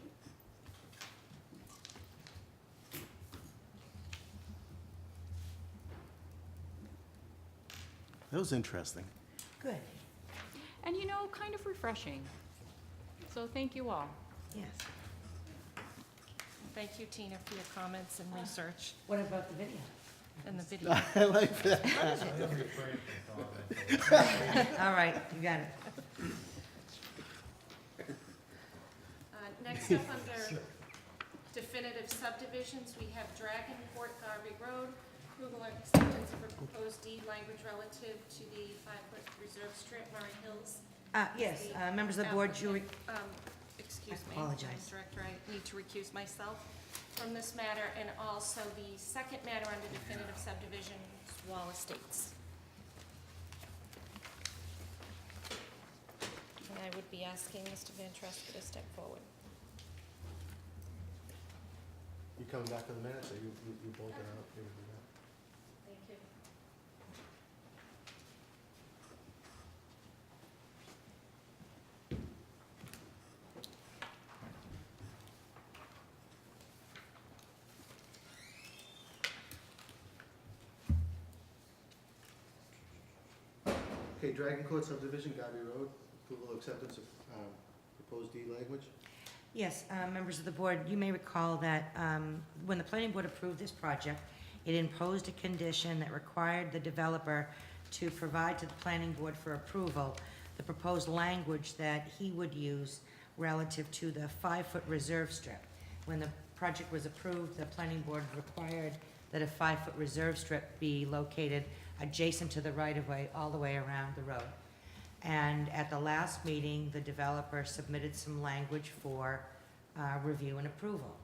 That was interesting. Good, And you know, kind of refreshing. So thank you all. yes. Thank you, Tina, for your comments and research What about the video? and the video. I like that. I'll refrain from comment. All right, you got it. Next up, under definitive subdivisions, we have Dragon Court, Garvey Road, approval and acceptance of a proposed deed language relative to the 5-foot reserve strip, Murray Hills. Yes, members of the board, Julie, Excuse me. I apologize. Director, I need to recuse myself from this matter, and also the second matter under definitive subdivision, Wall Estates. And I would be asking Mr. Van Tresca to step forward. You coming back to the minutes, or you both are out? Thank you. Okay, Dragon Court subdivision, Garvey Road, approval acceptance of proposed deed language. yes, members of the board, you may recall that when the planning board approved this project, it imposed a condition that required the developer to provide to the planning board for approval the proposed language that he would use relative to the 5-foot reserve strip. When the project was approved, the planning board required that a 5-foot reserve strip be located adjacent to the right-of-way all the way around the road. And at the last meeting, the developer submitted some language for review and approval.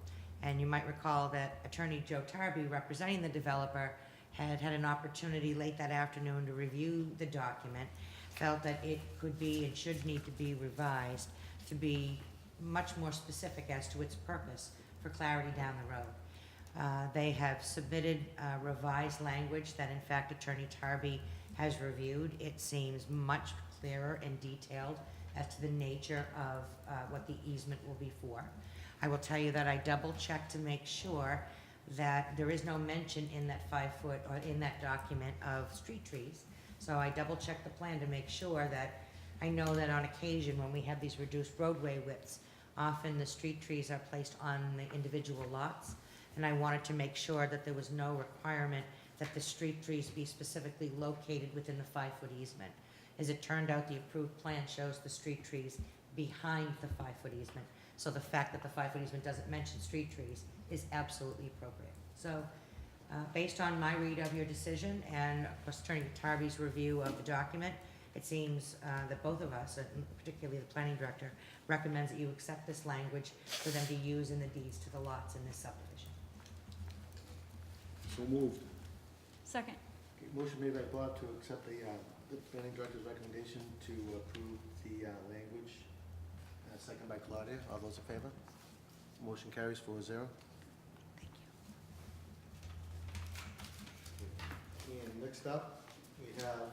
And you might recall that Attorney Joe Tarby, representing the developer, had an opportunity late that afternoon to review the document, felt that it could be and should need to be revised to be much more specific as to its purpose for clarity down the road. They have submitted revised language that in fact Attorney Tarby has reviewed, it seems much clearer and detailed as to the nature of what the easement will be for. I will tell you that I double-checked to make sure that there is no mention in that 5-foot, or in that document, of street trees. So I double-checked the plan to make sure that, I know that on occasion, when we have these reduced roadway widths, often the street trees are placed on the individual lots, and I wanted to make sure that there was no requirement that the street trees be specifically located within the 5-foot easement. As it turned out, the approved plan shows the street trees behind the 5-foot easement. So the fact that the 5-foot easement doesn't mention street trees is absolutely appropriate. So, based on my read of your decision and of course Attorney Tarby's review of the document, it seems that both of us, and particularly the planning director, recommends that you accept this language for them to use in the deeds to the lots in this subdivision. So moved. Second. Okay, motion made by Bob to accept the planning director's recommendation to approve the language. Second by Claudia. All those in favor? Motion carries 4-0. Thank you. And next up, we have a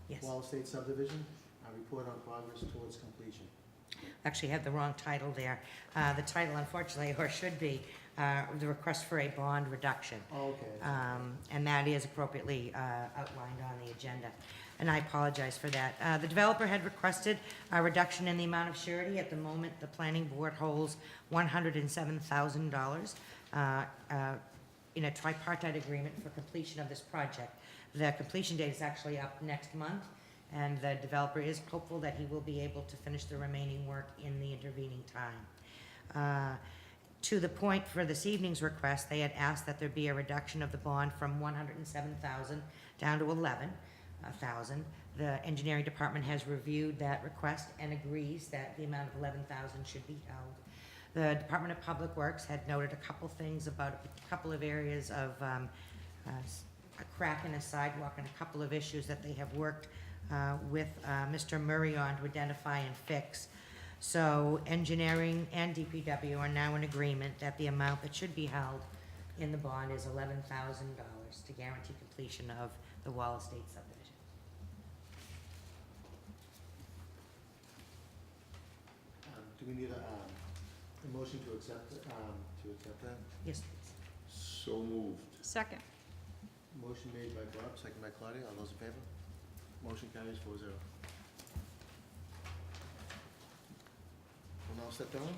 Yes. Wall Estate subdivision, a report on progress towards completion. Actually had the wrong title there. The title, unfortunately, or should be, the request for a bond reduction. Oh, okay. And that is appropriately outlined on the agenda. And I apologize for that. The developer had requested a reduction in the amount of surety. At the moment, the planning board holds $107,000 in a tripartite agreement for completion of this project. The completion date is actually up next month, and the developer is hopeful that he will be able to finish the remaining work in the intervening time. To the point for this evening's request, they had asked that there be a reduction of the bond from $107,000 down to $11,000. The engineering department has reviewed that request and agrees that the amount of $11,000 should be held. The Department of Public Works had noted a couple things about a couple of areas of a crack in a sidewalk and a couple of issues that they have worked with Mr. Murray on to identify and fix. So engineering and DPW are now in agreement that the amount that should be held in the bond is $11,000 to guarantee completion of the Wall Estate subdivision. Do we need a motion to accept that? Yes, please. So moved. Second. Motion made by Bob, second by Claudia. All those in favor? Motion carries 4-0. We'll now sit down.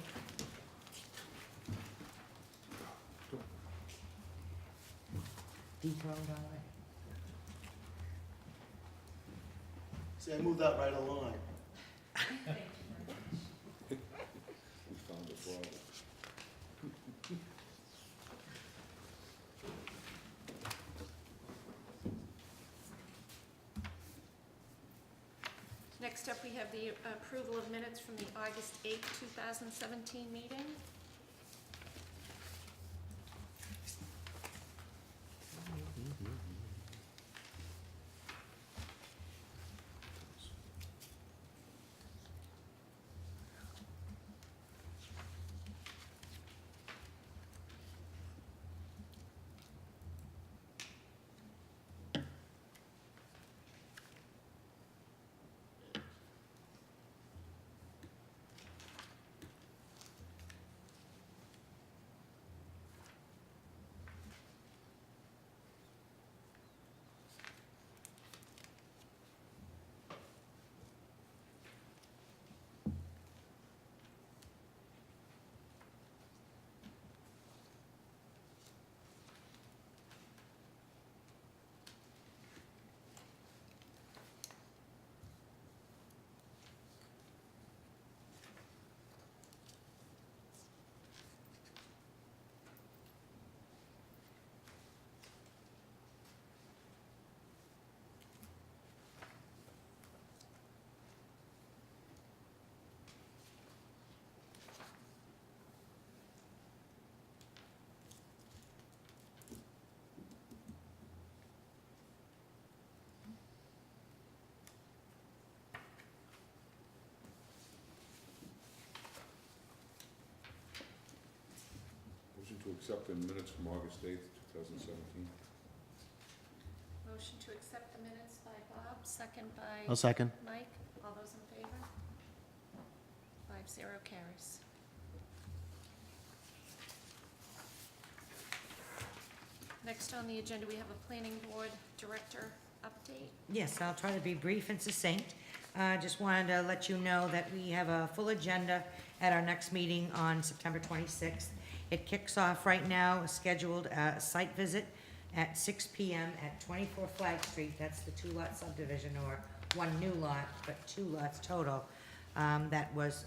Dethroned already. See, I moved that right along. We found a problem. Next up, we have the approval of minutes from the August 8, 2017 meeting. Motion to accept the minutes from August 8th, 2017. Motion to accept the minutes by Bob, second by I'll second. Mike. All those in favor? 5-0 carries. Next on the agenda, we have a planning board director update. Yes, I'll try to be brief and succinct. Just wanted to let you know that we have a full agenda at our next meeting on September 26th. It kicks off right now, a scheduled site visit at 6 PM at 24 Flag Street. That's the two-lot subdivision, or one new lot, but two lots total. That was,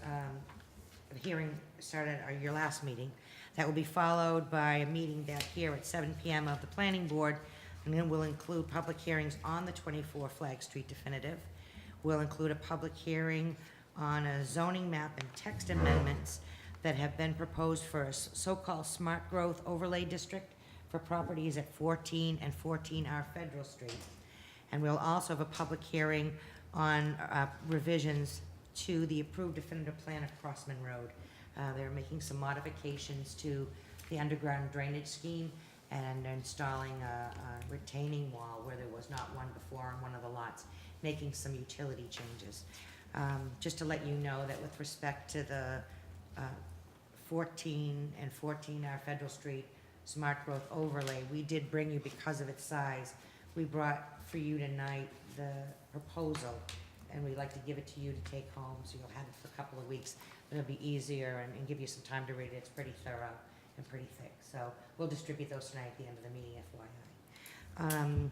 the hearing started at your last meeting. That will be followed by a meeting back here at 7 PM of the planning board, and then we'll include public hearings on the 24 Flag Street definitive. We'll include a public hearing on a zoning map and text amendments that have been proposed for a so-called smart growth overlay district for properties at 14 and 14R Federal Street. And we'll also have a public hearing on revisions to the approved definitive plan of Crossman Road. They're making some modifications to the underground drainage scheme and installing a retaining wall where there was not one before on one of the lots, making some utility changes. Just to let you know that with respect to the 14 and 14R Federal Street Smart Growth Overlay, we did bring you, because of its size, we brought for you tonight the proposal, and we'd like to give it to you to take home, so you'll have it for a couple of weeks. It'll be easier and give you some time to read it. It's pretty thorough and pretty thick, so we'll distribute those tonight at the end of the meeting, FYI.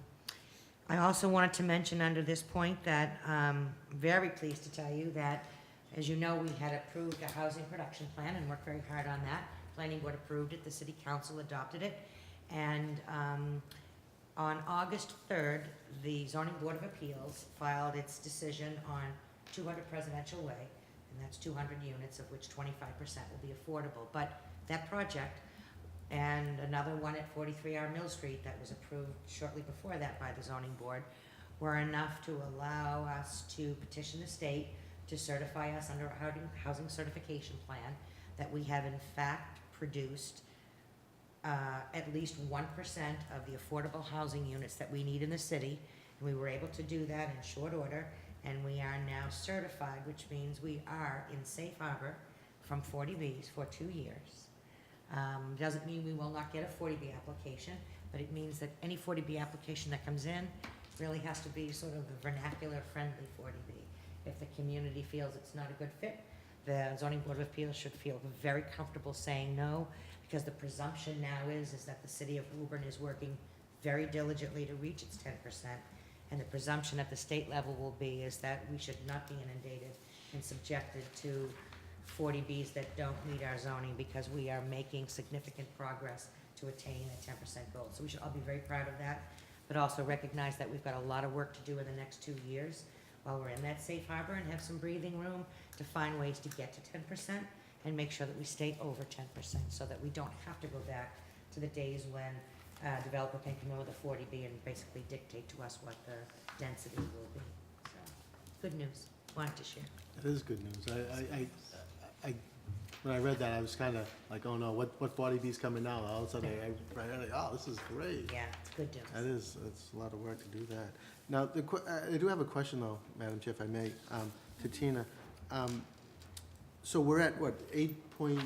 I also wanted to mention under this point that I'm very pleased to tell you that, as you know, we had approved a housing production plan and worked very hard on that. Planning board approved it, the city council adopted it, and on August 3rd, the zoning board of appeals filed its decision on 200 Presidential Way, and that's 200 units, of which 25% will be affordable. But that project and another one at 43R Mill Street that was approved shortly before that by the zoning board were enough to allow us to petition the state to certify us under a housing certification plan that we have in fact produced at least 1% of the affordable housing units that we need in the city. And we were able to do that in short order, and we are now certified, which means we are in safe harbor from 40Bs for 2 years. Doesn't mean we will not get a 40B application, but it means that any 40B application that comes in really has to be sort of the vernacular friendly 40B. If the community feels it's not a good fit, the zoning board of appeals should feel very comfortable saying no, because the presumption now is that the city of Woburn is working very diligently to reach its 10%, and the presumption at the state level will be is that we should not be inundated and subjected to 40Bs that don't meet our zoning, because we are making significant progress to attain a 10% goal. So we should all be very proud of that, but also recognize that we've got a lot of work to do in the next 2 years while we're in that safe harbor, and have some breathing room to find ways to get to 10% and make sure that we stay over 10%, so that we don't have to go back to the days when a developer can come in with a 40B and basically dictate to us what the density will be. So, good news. Wanted to share. It is good news. When I read that, I was kind of like, oh no, what 40B's coming now? All of a sudden, I read it, oh, this is great. Yeah, it's good news. That is, it's a lot of work to do that. Now, I do have a question though, Madam Chair, if I may, to Tina. So we're at what, 8 3.7,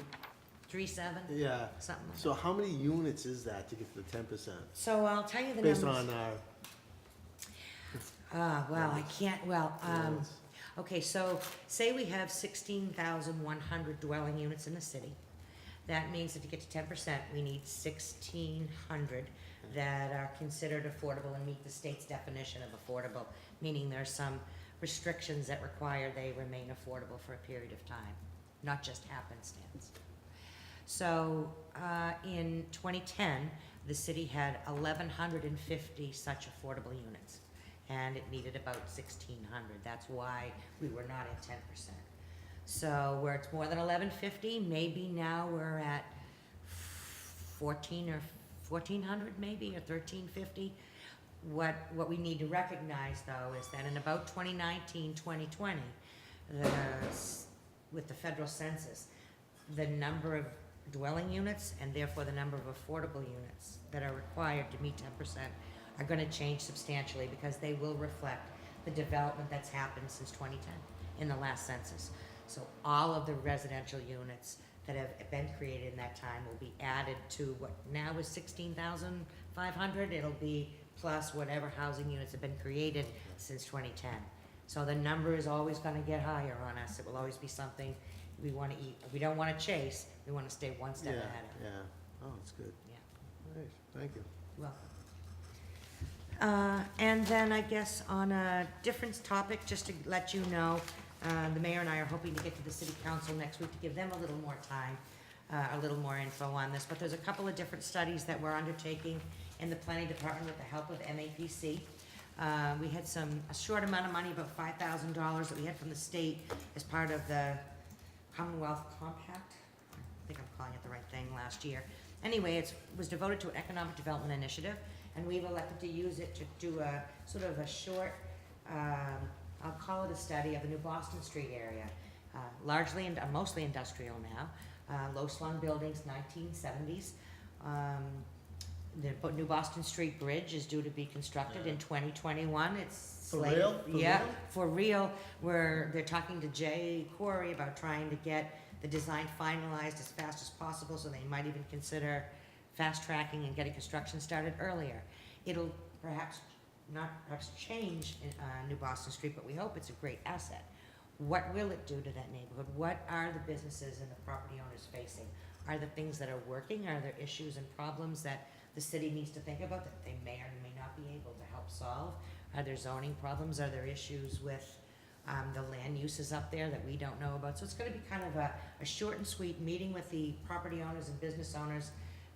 yeah. something like that. So how many units is that to get to the 10%? So I'll tell you the Based numbers. on our, Well, I can't, units? okay, so say we have 16,100 dwelling units in the city. That means that to get to 10%, we need 1,600 that are considered affordable and meet the state's definition of affordable, meaning there's some restrictions that require they remain affordable for a period of time, not just happenstance. So in 2010, the city had 1,150 such affordable units, and it needed about 1,600. That's why we were not at 10%. So where it's more than 1,150, maybe now we're at 1,400 maybe, or 1,350. What we need to recognize, though, is that in about 2019, 2020, with the federal census, the number of dwelling units, and therefore the number of affordable units that are required to meet 10% are gonna change substantially, because they will reflect the development that's happened since 2010, in the last census. So all of the residential units that have been created in that time will be added to what now is 16,500. It'll be plus whatever housing units have been created since 2010. So the number is always gonna get higher on us. It will always be something we wanna eat. We don't wanna chase, we wanna stay one step Yeah, ahead of. yeah. Oh, that's good. Yeah. Nice, thank you. Welcome. And then I guess on a different topic, just to let you know, the mayor and I are hoping to get to the city council next week to give them a little more time, a little more info on this. But there's a couple of different studies that we're undertaking in the planning department with the help of MAPC. We had a short amount of money, about $5,000 that we had from the state as part of the Commonwealth Compact. I think I'm calling it the right thing, last year. Anyway, it was devoted to an economic development initiative, and we've elected to use it to do a sort of a short, I'll call it a study of the New Boston Street area, largely and mostly industrial now, low-slung buildings, 1970s. The New Boston Street Bridge is due to be constructed in 2021. It's For slated- real? For Yeah, real? for real. Where they're talking to Jay Quarry about trying to get the design finalized as fast as possible, so they might even consider fast-tracking and getting construction started earlier. It'll not perhaps change New Boston Street, but we hope it's a great asset. What will it do to that neighborhood? What are the businesses and the property owners facing? Are there things that are working? Are there issues and problems that the city needs to think about that they may or may not be able to help solve? Are there zoning problems? Are there issues with the land uses up there that we don't know about? So it's gonna be kind of a short and sweet meeting with the property owners and business owners,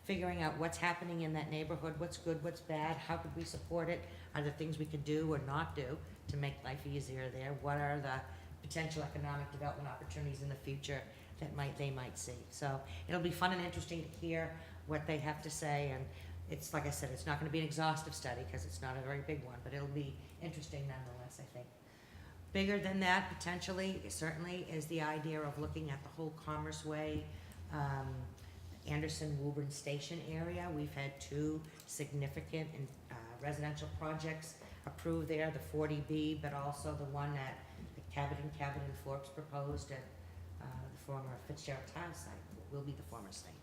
figuring out what's happening in that neighborhood, what's good, what's bad, how could we support it? Are there things we could do or not do to make life easier there? What are the potential economic development opportunities in the future that they might see? So it'll be fun and interesting to hear what they have to say, and it's, like I said, it's not gonna be an exhaustive study, because it's not a very big one, but it'll be interesting nonetheless, I think. Bigger than that, potentially, certainly, is the idea of looking at the whole Commerce Way, Anderson Woburn Station area. We've had two significant residential projects approved there, the 40B, but also the one that the Cabot and Forbes proposed at the former Fitzgerald Tile site, will be the former site.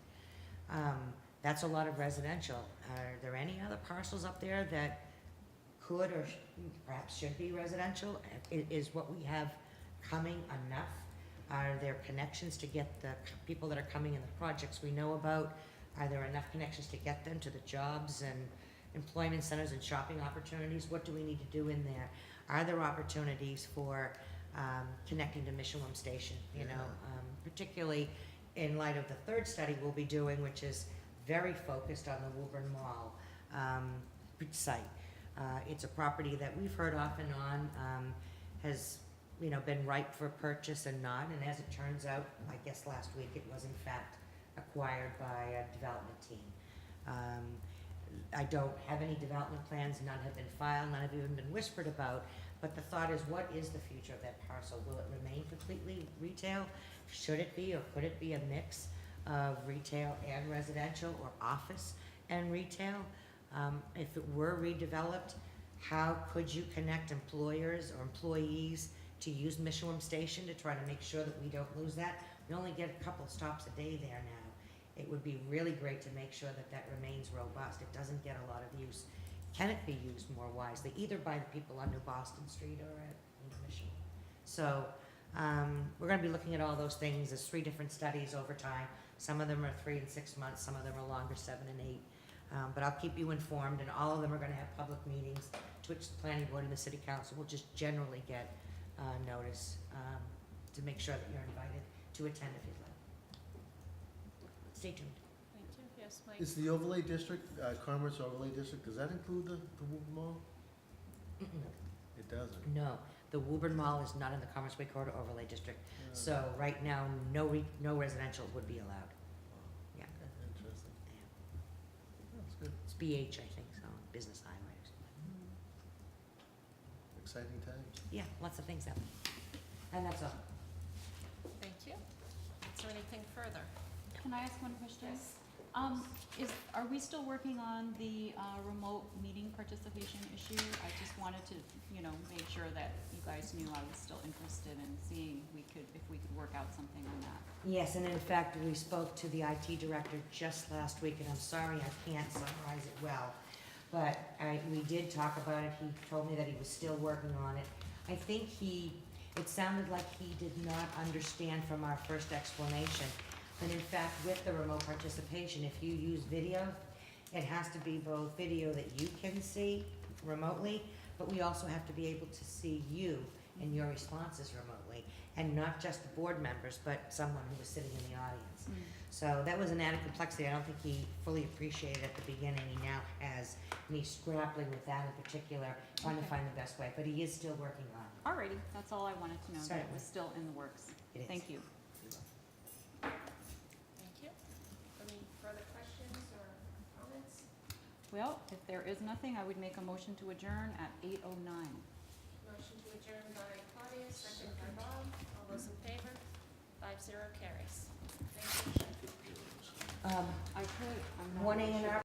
That's a lot of residential. Are there any other parcels up there that could or perhaps should be residential? Is what we have coming enough? Are there connections to get the people that are coming in the projects we know about? Are there enough connections to get them to the jobs and employment centers and shopping opportunities? What do we need to do in there? Are there opportunities for connecting to Michelin Station, you know, particularly in light of the third study we'll be doing, which is very focused on the Woburn Mall site. It's a property that we've heard off and on, has, you know, been ripe for purchase and not, and as it turns out, I guess last week, it was in fact acquired by a development team. I don't have any development plans, none have been filed, none have even been whispered about, but the thought is, what is the future of that parcel? Will it remain completely retail? Should it be, or could it be a mix of retail and residential, or office and retail? If it were redeveloped, how could you connect employers or employees to use Michelin Station to try to make sure that we don't lose that? We only get a couple of stops a day there now. It would be really great to make sure that that remains robust. It doesn't get a lot of use. Can it be used more wisely, either by the people on New Boston Street or at Michelin? So we're gonna be looking at all those things. There's 3 different studies over time. Some of them are 3 and 6 months, some of them are longer, 7 and 8. But I'll keep you informed, and all of them are gonna have public meetings, to which the planning board and the city council will just generally get notice to make sure that you're invited to attend if you'd like. Stay tuned. Thank you. Yes, Mike? Is the overlay district, Commerce Overlay District, does that include the Woburn Mall? It doesn't. No, the Woburn Mall is not in the Commerce Way Corridor Overlay District, so right now, no residential would be allowed. Yeah. Interesting. Yeah. That's good. It's BH, I think, so, business highway or something. Exciting times. Yeah, lots of things happening. And that's all. Thank you. Is there anything further? Can I ask one question? Yes. Are we still working on the remote meeting participation issue? I just wanted to, make sure that you guys knew I was still interested in seeing if we could work out something on that. Yes, and in fact, we spoke to the IT director just last week, and I'm sorry I can't summarize it well. But we did talk about it. He told me that he was still working on it. I think it sounded like he did not understand from our first explanation. But in fact, with the remote participation, if you use video, it has to be both video that you can see remotely, but we also have to be able to see you and your responses remotely, and not just the board members, but someone who was sitting in the audience. So that was an added complexity. I don't think he fully appreciated at the beginning. He now has me grappling with that in particular, trying to Okay. find the best way, but he is still working on it. Alrighty, that's all I wanted to know, that it Certainly. was still in the works. It is. Thank you. Thank you. Any further questions or comments? Well, if there is nothing, I would make a motion to adjourn at 8:09. Motion to adjourn by Claudia, second by Bob. All those in favor? 5-0 carries. Thank you. I could, I'm not One really A&R sure.